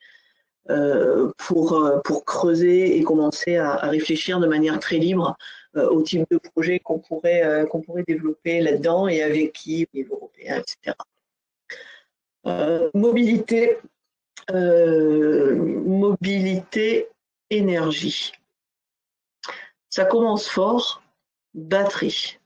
pour creuser et commencer à réfléchir de manière très libre au type de projet qu'on pourrait développer là-dedans et avec qui, au niveau européen, etc. Mobilité, énergie. Ça commence fort, batterie.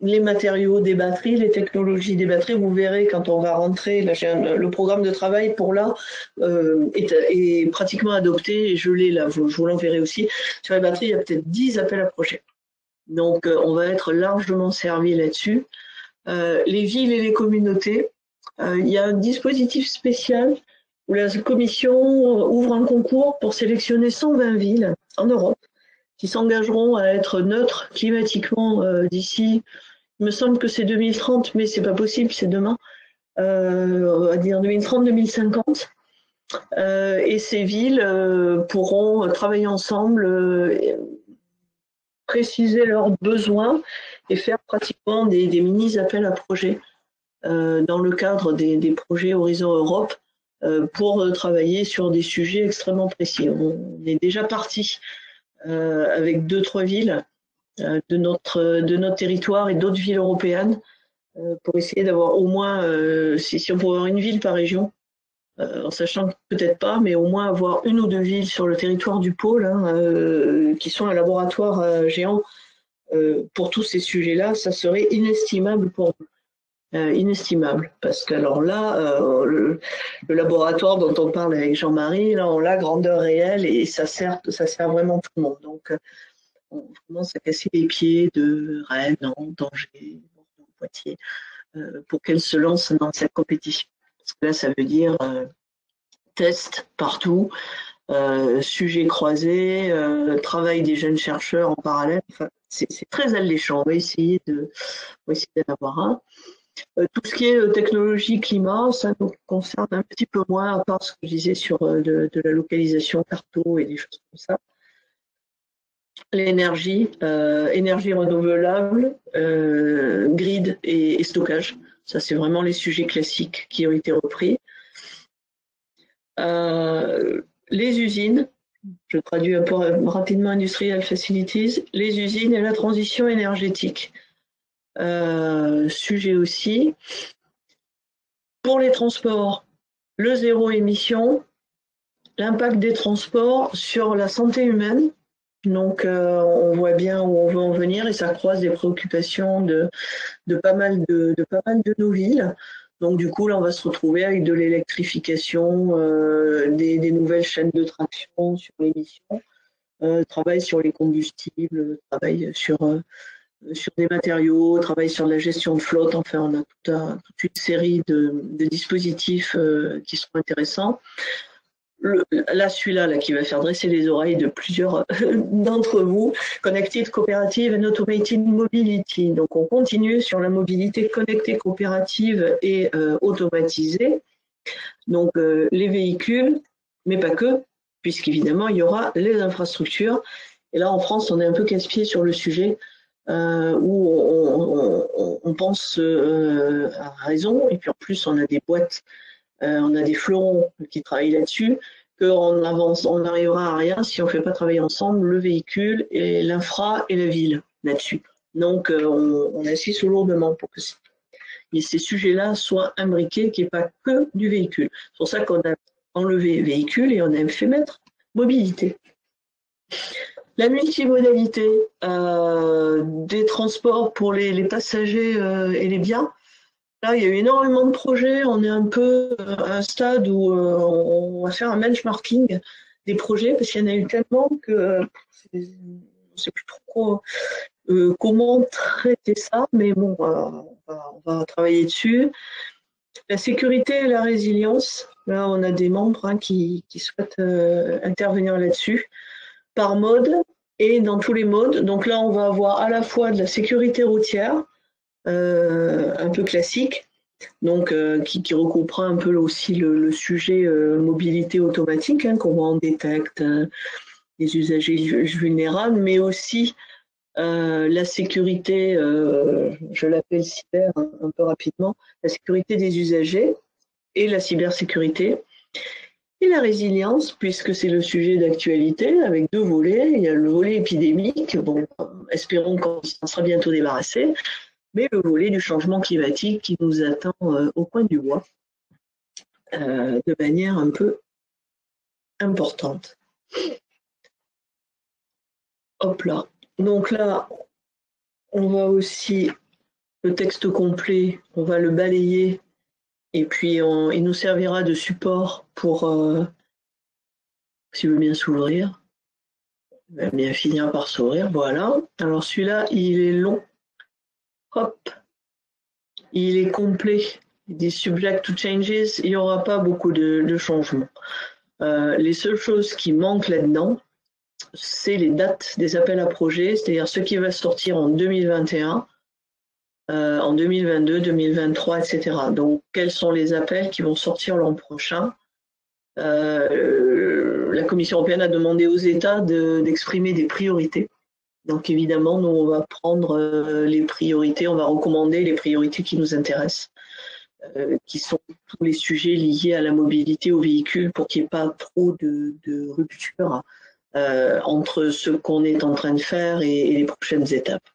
Les matériaux des batteries, les technologies des batteries, vous verrez quand on va rentrer, là, le programme de travail pour là est pratiquement adopté, et je l'ai là, je vous l'enverrai aussi. Sur les batteries, il y a peut-être 10 appels à projets. Donc on va être largement servi là-dessus. Les villes et les communautés, il y a un dispositif spécial où la Commission ouvre un concours pour sélectionner 120 villes en Europe qui s'engageront à être neutres climatiquement d'ici, il me semble que c'est 2030, mais c'est pas possible, c'est demain, on va dire 2030-2050. Et ces villes pourront travailler ensemble, préciser leurs besoins et faire pratiquement des mini-appels à projets dans le cadre des projets Horizon Europe pour travailler sur des sujets extrêmement précis. On est déjà parti avec 2-3 villes de notre territoire et d'autres villes européennes pour essayer d'avoir au moins, si on pouvait avoir une ville par région, en sachant que peut-être pas, mais au moins avoir 1 ou 2 villes sur le territoire du pôle qui sont un laboratoire géant pour tous ces sujets-là, ça serait inestimable pour nous. inestimable. Parce que alors là, le laboratoire dont on parle avec Jean-Marie, là, on l'a grandeur réelle et ça sert vraiment tout le monde. Donc, on commence à casser les pieds de Rennes, Nantes, Angers, Poitiers, pour qu'elle se lance dans cette compétition. Parce que là, ça veut dire test partout, sujets croisés, travail des jeunes chercheurs en parallèle. Enfin, c'est très alléchant. On va essayer d'en avoir un. Tout ce qui est technologie, climat, ça nous concerne un petit peu moins, à part ce que je disais sur de la localisation carto et des choses comme ça. L'énergie, énergie renouvelable, grid et stockage. Ça, c'est vraiment les sujets classiques qui ont été repris. Les usines, je traduis un peu rapidement Industrial Facilities, les usines et la transition énergétique. Sujet aussi. Pour les transports, le zéro émission, l'impact des transports sur la santé humaine. Donc, on voit bien où on veut en venir et ça croise des préoccupations de pas mal de nos villes. Donc, du coup, là, on va se retrouver avec de l'électrification, des nouvelles chaînes de traction sur l'émission, travail sur les combustibles, travail sur des matériaux, travail sur la gestion de flotte. Enfin, on a toute une série de dispositifs qui sont intéressants. Là, celui-là qui va faire dresser les oreilles de plusieurs d'entre vous, Connected Cooperative and Automated Mobility. Donc, on continue sur la mobilité connectée, coopérative et automatisée. Donc, les véhicules, mais pas que, puisqu'évidemment, il y aura les infrastructures. Et là, en France, on est un peu casse-pied sur le sujet, où on pense à raison, et puis en plus, on a des boîtes. On a des fleurons qui travaillent là-dessus, qu'on avance, on n'arrivera à rien si on ne fait pas travailler ensemble le véhicule et l'infra et la ville là-dessus. Donc, on insiste lourdement pour que ces sujets-là soient imbriqués, qu'il n'y ait pas que du véhicule. C'est pour ça qu'on a enlevé véhicule et on a fait mettre mobilité. La multimodalité des transports pour les passagers et les biens. Là, il y a eu énormément de projets. On est un peu à un stade où on va faire un benchmarking des projets parce qu'il y en a eu tellement que on ne sait plus trop comment traiter ça. Mais bon, on va travailler dessus. La sécurité et la résilience. Là, on a des membres qui souhaitent intervenir là-dessus par mode et dans tous les modes. Donc là, on va avoir à la fois de la sécurité routière, un peu classique, donc qui recoupera un peu aussi le sujet mobilité automatique, comment on détecte les usagers vulnérables, mais aussi la sécurité, je l'appelle cyber un peu rapidement, la sécurité des usagers et la cybersécurité. Et la résilience, puisque c'est le sujet d'actualité, avec deux volets. Il y a le volet épidémique, bon, espérons qu'on s'en sera bientôt débarrassé, mais le volet du changement climatique qui nous attend au coin du bois de manière un peu importante. Hop là. Donc là, on va aussi, le texte complet, on va le balayer et puis il nous servira de support pour, s'il veut bien s'ouvrir, il va bien finir par s'ouvrir, voilà. Alors celui-là, il est long. Hop, il est complet. Il dit subject to changes, il n'y aura pas beaucoup de changements. Les seules choses qui manquent là-dedans, c'est les dates des appels à projets, c'est-à-dire ce qui va sortir en 2021, en 2022, 2023, etc. Donc, quels sont les appels qui vont sortir l'an prochain? La Commission européenne a demandé aux États d'exprimer des priorités. Donc, évidemment, nous, on va prendre les priorités, on va recommander les priorités qui nous intéressent, qui sont tous les sujets liés à la mobilité aux véhicules pour qu'il n'y ait pas trop de rupture entre ce qu'on est en train de faire et les prochaines étapes.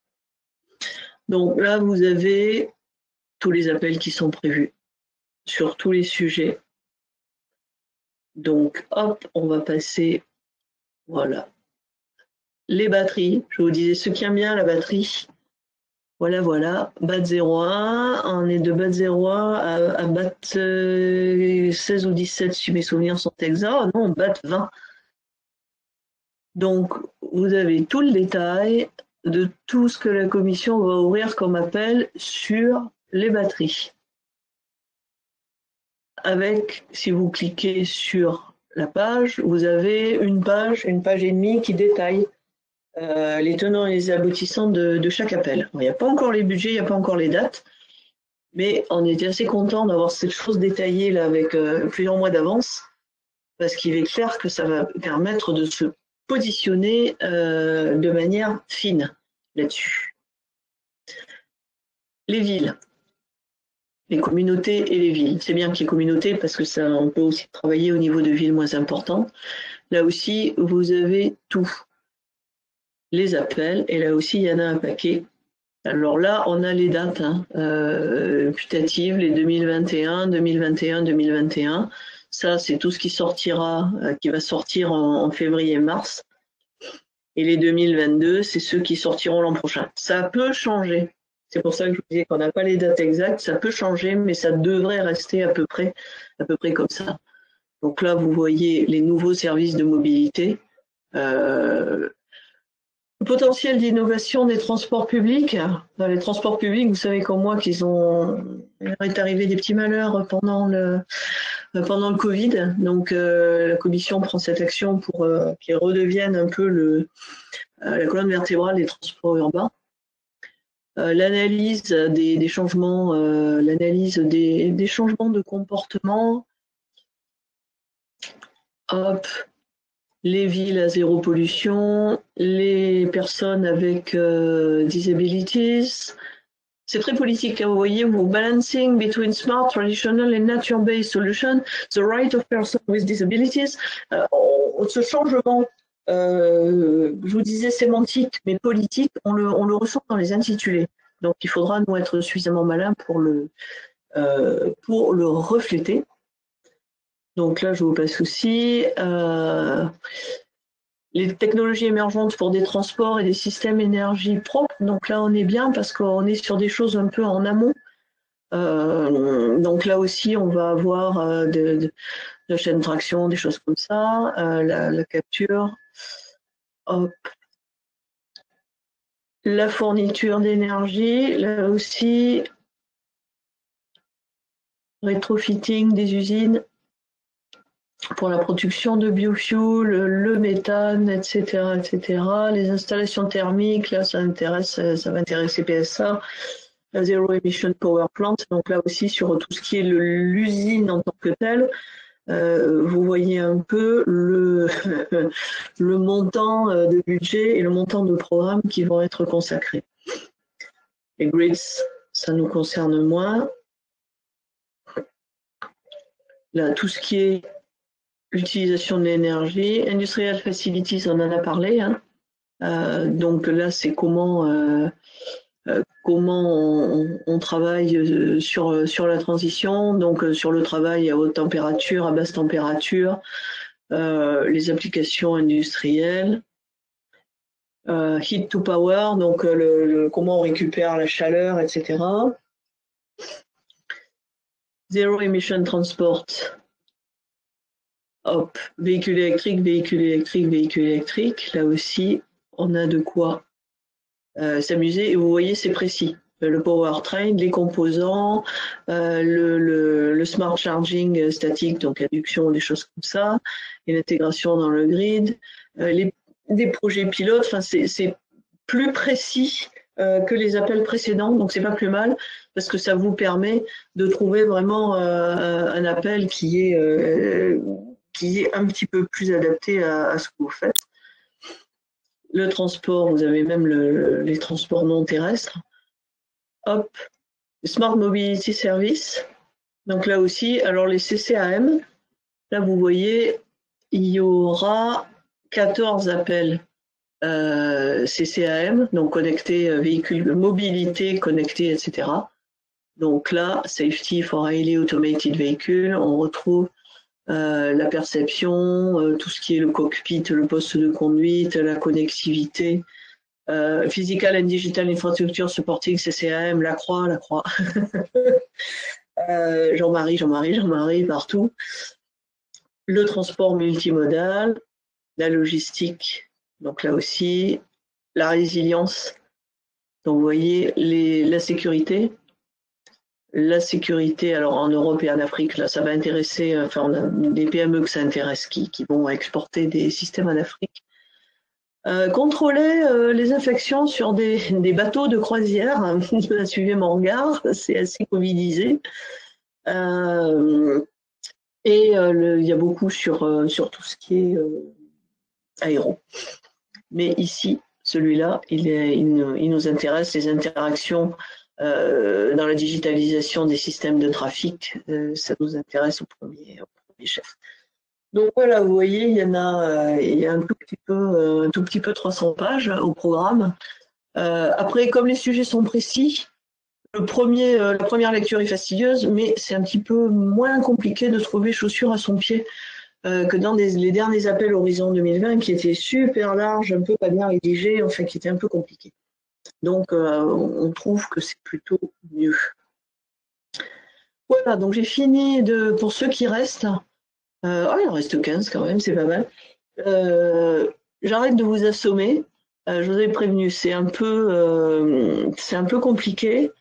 Donc là, vous avez tous les appels qui sont prévus sur tous les sujets. Donc, hop, on va passer, voilà. Les batteries, je vous disais, ce qui aime bien la batterie, Voilà, BAT 01, on est de BAT 01 à BAT 16 ou 17 si mes souvenirs sont exacts, non, BAT 20. Donc, vous avez tout le détail de tout ce que la commission va ouvrir comme appel sur les batteries. Avec, si vous cliquez sur la page, vous avez une page et demie qui détaille les tenants et les aboutissants de chaque appel. Il n'y a pas encore les budgets, il n'y a pas encore les dates, mais on était assez content d'avoir cette chose détaillée là avec plusieurs mois d'avance, parce qu'il est clair que ça va permettre de se positionner de manière fine là-dessus. Les villes, les communautés et les villes. C'est bien qu'il y ait communautés parce que ça, on peut aussi travailler au niveau de villes moins importantes. Là aussi, vous avez tout. Les appels, et là aussi, il y en a un paquet. Alors là, on a les dates putatives, les 2021, 2021, 2021. Ça, c'est tout ce qui sortira, qui va sortir en février-mars. Et les 2022, c'est ceux qui sortiront l'an prochain. Ça peut changer. C'est pour ça que je vous disais qu'on n'a pas les dates exactes. Ça peut changer, mais ça devrait rester à peu près comme ça. Donc là, vous voyez les nouveaux services de mobilité. Le potentiel d'innovation des transports publics. Dans les transports publics, vous savez comme moi qu'il est arrivé des petits malheurs pendant le Covid. Donc la commission prend cette action pour qu'ils redeviennent un peu la colonne vertébrale des transports urbains. L'analyse des changements, l'analyse des changements de comportement. Hop. Les villes à zéro pollution, les personnes avec disabilities. C'est très politique, hein, vous voyez, vous balancing between smart, traditional and nature-based solutions, the right of persons with disabilities. Ce changement, je vous disais sémantique, mais politique, on le ressent dans les intitulés. Donc il faudra nous être suffisamment malins pour le refléter. Donc là, je vous passe aussi les technologies émergentes pour des transports et des systèmes énergie propres. Donc là, on est bien parce qu'on est sur des choses un peu en amont. Donc là aussi, on va avoir de chaînes de traction, des choses comme ça, la capture. Hop. La fourniture d'énergie, là aussi, rétrofitting des usines pour la production de biofuel, le méthane, etc., etc. Les installations thermiques, là, ça va intéresser PSA, la Zero Emission Power Plant. Donc là aussi, sur tout ce qui est l'usine en tant que telle, vous voyez un peu le montant de budget et le montant de programmes qui vont être consacrés. Les grids, ça nous concerne moins. Là, tout ce qui est l'utilisation de l'énergie, Industrial Facilities, on en a parlé. Hein. Donc là, c'est comment on travaille sur la transition, donc sur le travail à haute température, à basse température, les applications industrielles, heat to power, donc comment on récupère la chaleur, etc. Zero emission transport. Hop, véhicule électrique, véhicule électrique, véhicule électrique. Là aussi, on a de quoi s'amuser. Et vous voyez, c'est précis. Le powertrain, les composants, le smart charging statique, donc induction, des choses comme ça, et l'intégration dans le grid. Des projets pilotes, enfin, c'est plus précis que les appels précédents, donc c'est pas plus mal parce que ça vous permet de trouver vraiment un appel qui est un petit peu plus adapté à ce que vous faites. Le transport, vous avez même les transports non terrestres. Hop, Smart Mobility Service. Donc là aussi, alors les CCAM, là vous voyez, il y aura 14 appels CCAM, donc connectés, véhicules, mobilité connectée, etc. Donc là, Safety for Highly Automated Vehicle, on retrouve la perception, tout ce qui est le cockpit, le poste de conduite, la connectivité, Physical and Digital Infrastructure Supporting CCAM, la croix. Jean-Marie, partout. Le transport multimodal, la logistique, donc là aussi, la résilience. Donc vous voyez, la sécurité. La sécurité, alors en Europe et en Afrique, là, ça va intéresser, enfin, on a des PME que ça intéresse qui vont exporter des systèmes en Afrique. Contrôler les infections sur des bateaux de croisière, suivez mon regard, c'est assez covidisé. Il y a beaucoup sur tout ce qui est aéro. Mais ici, celui-là, il nous intéresse, les interactions dans la digitalisation des systèmes de trafic, ça nous intéresse au premier chef. Donc voilà, vous voyez, il y a un tout petit peu 300 pages au programme. Après, comme les sujets sont précis, la première lecture est fastidieuse, mais c'est un petit peu moins compliqué de trouver chaussure à son pied que dans les derniers appels Horizon 2020 qui étaient super larges, un peu pas bien rédigés, enfin qui étaient un peu compliqués. Donc on trouve que c'est plutôt mieux. Voilà, donc j'ai fini pour ceux qui restent. Il en reste 15 quand même, c'est pas mal. J'arrête de vous assommer. Je vous avais prévenu, c'est un peu compliqué.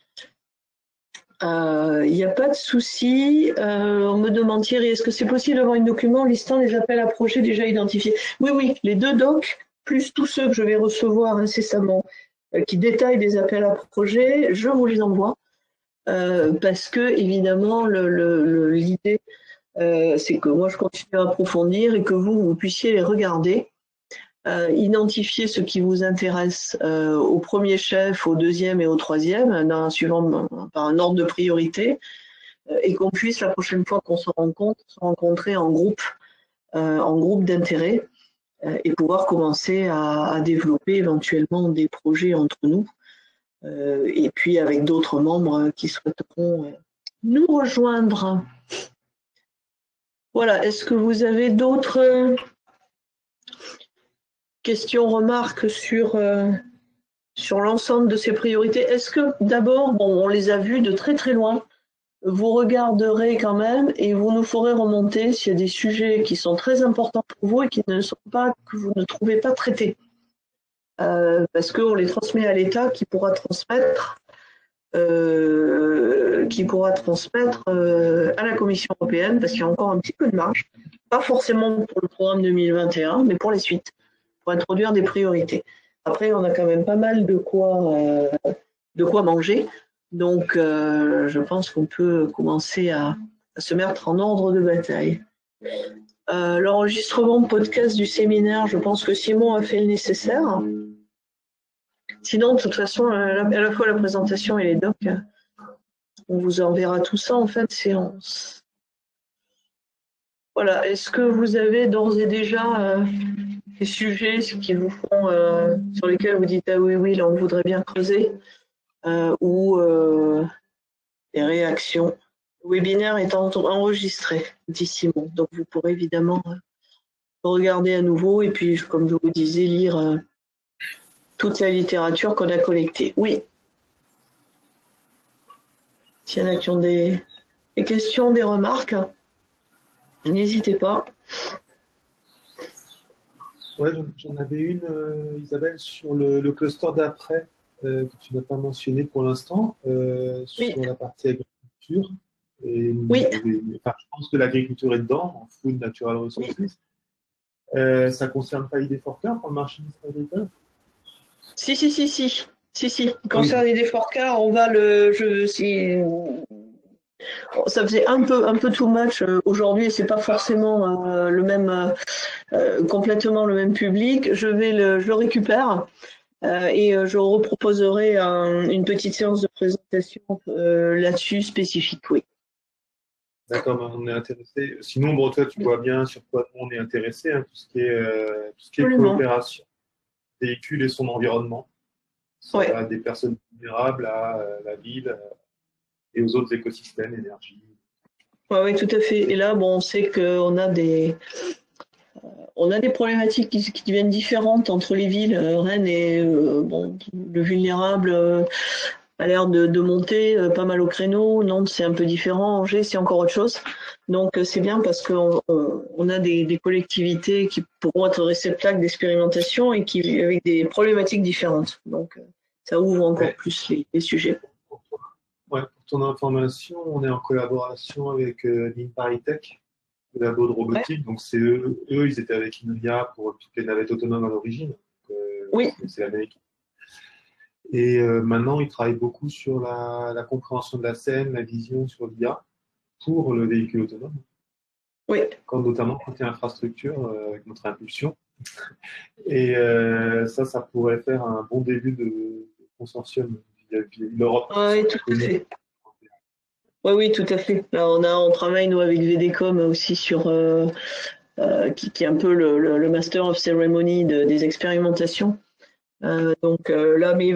Il n'y a pas de souci. On me demande, Thierry, est-ce que c'est possible d'avoir un document listant les appels à projets déjà identifiés? Oui, les 2 docs, plus tous ceux que je vais recevoir incessamment, qui détaillent des appels à projets, je vous les envoie. Parce que, évidemment, l'idée, c'est que moi, je continue à approfondir et que vous puissiez les regarder. Identifier ce qui vous intéresse au premier chef, au deuxième et au troisième, suivant par un ordre de priorité, et qu'on puisse la prochaine fois qu'on se rencontre, se rencontrer en groupe d'intérêt, et pouvoir commencer à développer éventuellement des projets entre nous, et puis avec d'autres membres qui souhaiteront nous rejoindre. Voilà, est-ce que vous avez d'autres questions, remarques sur l'ensemble de ces priorités? Est-ce que d'abord, on les a vues de très très loin, vous regarderez quand même et vous nous ferez remonter s'il y a des sujets qui sont très importants pour vous et que vous ne trouvez pas traités, parce qu'on les transmet à l'État qui pourra transmettre à la Commission européenne, parce qu'il y a encore un petit peu de marge, pas forcément pour le programme 2021, mais pour les suites, pour introduire des priorités. Après, on a quand même pas mal de quoi manger, donc je pense qu'on peut commencer à se mettre en ordre de bataille. L'enregistrement podcast du séminaire, je pense que Simon a fait le nécessaire. Sinon, de toute façon, à la fois la présentation et les docs, on vous enverra tout ça en fin de séance. Voilà, est-ce que vous avez d'ores et déjà des sujets qui vous font, sur lesquels vous dites ah oui, là on voudrait bien creuser, ou des réactions? Le webinaire est enregistré, dit Simon, donc vous pourrez évidemment regarder à nouveau et puis, comme je vous disais, lire toute la littérature qu'on a collectée. Oui. S'il y en a qui ont des questions, des remarques, n'hésitez pas. Ouais, j'en avais une, Isabelle, sur le cluster d'après, que tu n'as pas mentionné pour l'instant, sur la partie agriculture. Et, oui. Je pense que l'agriculture est dedans, en Food Natural Resources. Oui. Ça ne concerne pas ID Forcar pour le marché agricole? Si. Concernant ID Forcar, on va ça faisait un peu too much aujourd'hui et c'est pas forcément complètement le même public. Je le récupère et je reproposerai une petite séance de présentation là-dessus spécifique, oui. D'accord, on est intéressé. Sinon, bon, toi, tu vois bien sur quoi on est intéressé, hein, tout ce qui est coopération, véhicule et son environnement. Ça va des personnes vulnérables à la ville et aux autres écosystèmes, énergie. Oui, tout à fait. Et là, on sait qu'on a des On a des problématiques qui deviennent différentes entre les villes. Rennes et bon, le vulnérable a l'air de monter pas mal au créneau. Nantes, c'est un peu différent. Angers, c'est encore autre chose. Donc, c'est bien parce qu'on a des collectivités qui pourront être réceptacles d'expérimentation et qui avec des problématiques différentes. Donc, ça ouvre encore plus les sujets. Ouais, pour ton information, on est en collaboration avec l'INPARITech, le labo de robotique. Ouais. Donc, c'est eux, ils étaient avec Inovia pour toutes les navettes autonomes à l'origine. Oui. C'est l'Amérique. Et maintenant, ils travaillent beaucoup sur la compréhension de la scène, la vision sur l'IA pour le véhicule autonome. Oui. Notamment côté infrastructure, avec notre impulsion. Et ça pourrait faire un bon début de consortium via l'Europe. Oui, tout à fait. Oui, tout à fait. Là, on travaille, nous, avec VDCom aussi sur qui est un peu le Master of Ceremony des expérimentations. Donc là, mais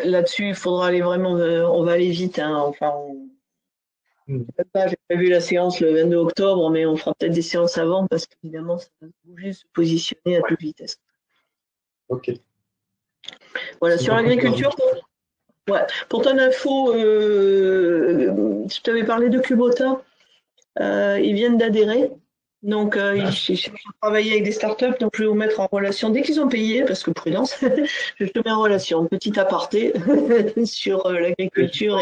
là-dessus, il faudra aller vraiment, on va aller vite. Hein, enfin, j'ai prévu la séance le 22 octobre, mais on fera peut-être des séances avant parce qu'évidemment, ça va bouger, se positionner à toute vitesse. Ok. Voilà, sur l'agriculture. Pour ton info, je t'avais parlé de Kubota. Ils viennent d'adhérer. Donc, ils cherchent à travailler avec des startups. Donc, je vais vous mettre en relation dès qu'ils ont payé, parce que prudence, je te mets en relation. Petit aparté sur l'agriculture.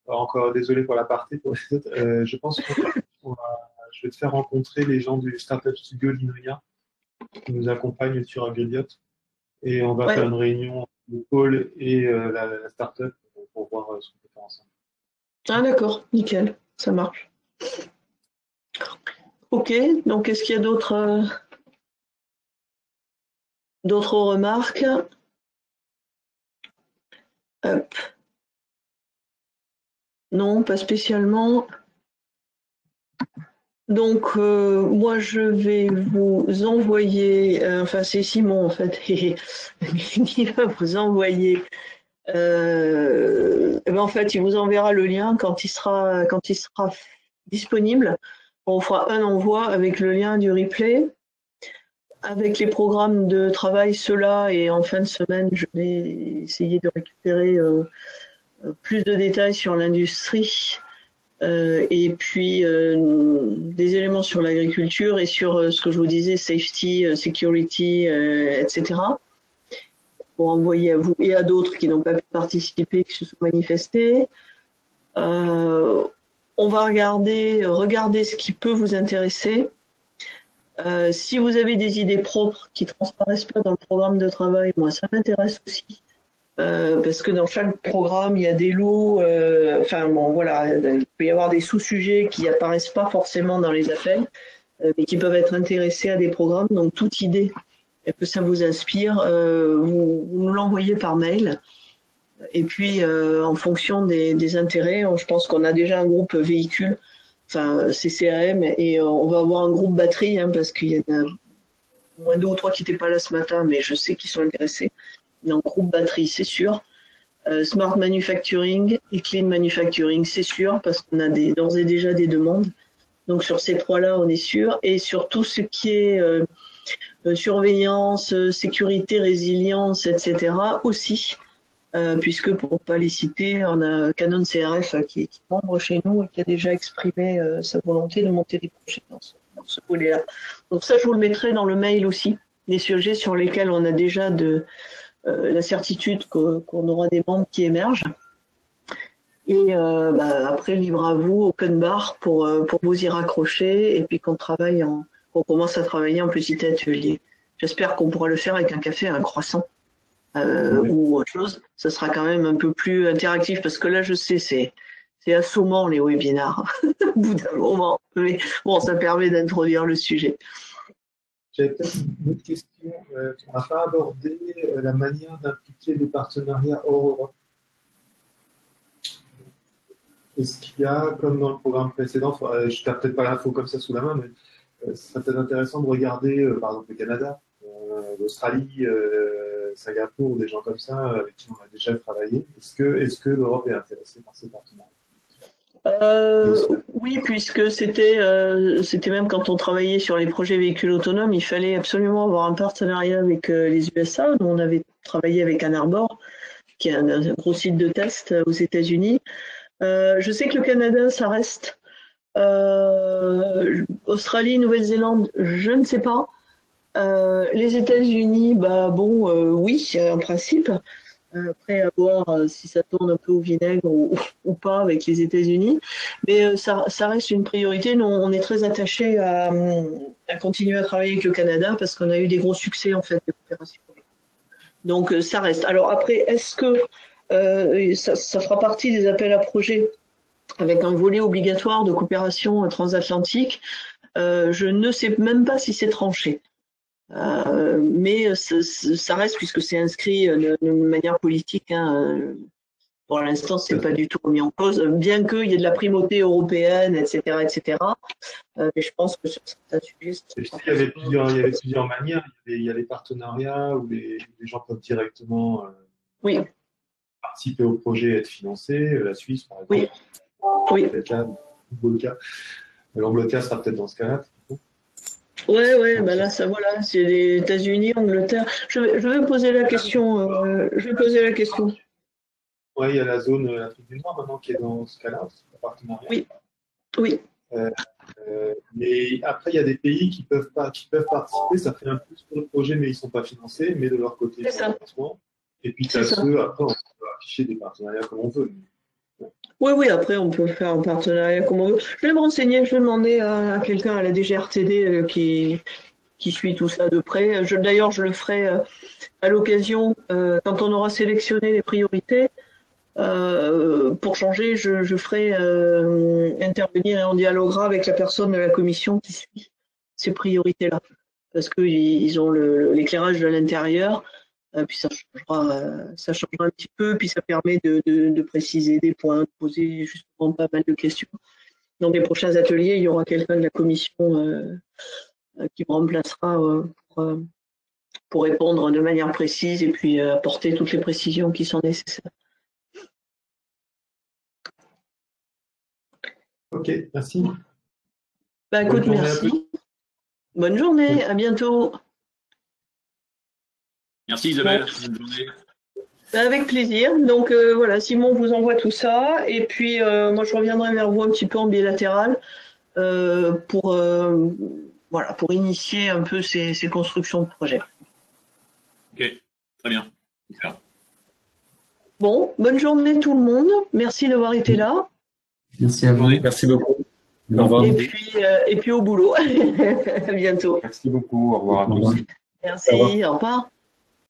Encore désolé pour l'aparté. Je pense que je vais te faire rencontrer les gens du Startup Studio d'Inoya qui nous accompagnent sur Agrediot. Et on va faire une réunion de Paul et la startup pour voir ce qu'on peut faire ensemble. Ah d'accord, nickel, ça marche. Ok, donc est-ce qu'il y a d'autres remarques? Hop. Non, pas spécialement. Donc, moi, je vais vous envoyer, enfin, c'est Simon, en fait, qui va vous envoyer. En fait, il vous enverra le lien quand il sera disponible. On fera un envoi avec le lien du replay, avec les programmes de travail, ceux-là, et en fin de semaine, je vais essayer de récupérer plus de détails sur l'industrie. Et puis des éléments sur l'agriculture et sur ce que je vous disais, safety, security, etc. Pour envoyer à vous et à d'autres qui n'ont pas pu participer, qui se sont manifestés. On va regarder ce qui peut vous intéresser. Si vous avez des idées propres qui ne transparaissent pas dans le programme de travail, moi ça m'intéresse aussi. Parce que dans chaque programme, il y a des lots, il peut y avoir des sous-sujets qui apparaissent pas forcément dans les appels, mais qui peuvent être intéressés à des programmes. Donc, toute idée que ça vous inspire, vous nous l'envoyez par mail. Et puis, en fonction des intérêts, je pense qu'on a déjà un groupe véhicule, enfin, CCAM, et on va avoir un groupe batterie, hein, parce qu'il y en a au moins 2 ou 3 qui n'étaient pas là ce matin, mais je sais qu'ils sont intéressés. Donc, groupe batterie, c'est sûr. Smart manufacturing et clean manufacturing, c'est sûr, parce qu'on a d'ores et déjà des demandes. Donc, sur ces 3-là, on est sûr. Et sur tout ce qui est surveillance, sécurité, résilience, etc. aussi, puisque pour ne pas les citer, on a Canon CRF qui est membre chez nous et qui a déjà exprimé sa volonté de monter des projets dans ce volet-là. Donc ça, je vous le mettrai dans le mail aussi, les sujets sur lesquels on a déjà la certitude qu'on aura des membres qui émergent. Et après, libre à vous, open bar, pour vous y raccrocher, et puis qu'on commence à travailler en petit atelier. J'espère qu'on pourra le faire avec un café et un croissant ou autre chose. Ça sera quand même un peu plus interactif, parce que là, je sais, c'est assommant les webinars au bout d'un moment. Mais bon, ça permet d'introduire le sujet. J'avais peut-être une autre question. On n'a pas abordé la manière d'impliquer les partenariats hors Europe. Est-ce qu'il y a, comme dans le programme précédent, je n'ai peut-être pas l'info comme ça sous la main, mais ce serait peut-être intéressant de regarder, par exemple, le Canada, l'Australie, Singapour, des gens comme ça avec qui on a déjà travaillé. Est-ce que l'Europe est intéressée par ces partenariats? Oui, puisque c'était même quand on travaillait sur les projets véhicules autonomes, il fallait absolument avoir un partenariat avec les USA. Nous, on avait travaillé avec Ann Arbor, qui est un gros site de test aux États-Unis. Je sais que le Canada, ça reste. Australie, Nouvelle-Zélande, je ne sais pas. Les États-Unis, bah bon, oui, en principe. Après, à voir si ça tourne un peu au vinaigre ou pas avec les États-Unis. Mais ça reste une priorité. Nous, on est très attachés à continuer à travailler avec le Canada parce qu'on a eu des gros succès en fait de coopération. Donc, ça reste. Alors après, est-ce que ça fera partie des appels à projets avec un volet obligatoire de coopération transatlantique? Je ne sais même pas si c'est tranché. Mais ça reste, puisque c'est inscrit de manière politique. Hein, pour l'instant, c'est pas du tout remis en cause, bien qu'il y ait de la primauté européenne, etc., etc. Mais je pense que sur certains sujets, il y avait plusieurs manières. Il y a les partenariats où les gens peuvent directement participer au projet et être financés. La Suisse, par exemple. Oui. Peut-être là, le cas. L'Angleterre sera peut-être dans ce cas-là. Ouais, bah là, ça voilà, c'est les États-Unis, Angleterre. Je vais poser la question. Oui, il y a la zone Afrique du Nord maintenant qui est dans ce cas-là, c'est un partenariat. Oui. Mais après, il y a des pays qui peuvent participer, ça fait un plus pour le projet, mais ils ne sont pas financés, mais de leur côté, c'est ça. Et puis, après, on peut afficher des partenariats comme on veut. Oui, après, on peut faire un partenariat comme on veut. Je vais me renseigner, je vais demander à quelqu'un à la DGRTD qui suit tout ça de près. D'ailleurs, je le ferai à l'occasion, quand on aura sélectionné les priorités. Pour changer, je ferai intervenir et on dialoguera avec la personne de la commission qui suit ces priorités-là. Parce qu'ils ont l'éclairage de l'intérieur. Puis ça changera un petit peu, puis ça permet de préciser des points, de poser justement pas mal de questions. Dans les prochains ateliers, il y aura quelqu'un de la commission qui me remplacera pour répondre de manière précise et puis apporter toutes les précisions qui sont nécessaires. Ok, merci. Bah, écoute, merci. Bonne journée, à bientôt. Merci Isabelle, bonne journée. Avec plaisir. Donc voilà, Simon vous envoie tout ça. Et puis moi je reviendrai vers vous un petit peu en bilatéral pour initier un peu ces constructions de projets. Ok, très bien. Super. Bon, bonne journée tout le monde. Merci d'avoir été là. Merci à vous. Merci beaucoup. Au revoir. Et puis au boulot. À bientôt. Merci beaucoup. Au revoir à tous. Merci, au revoir.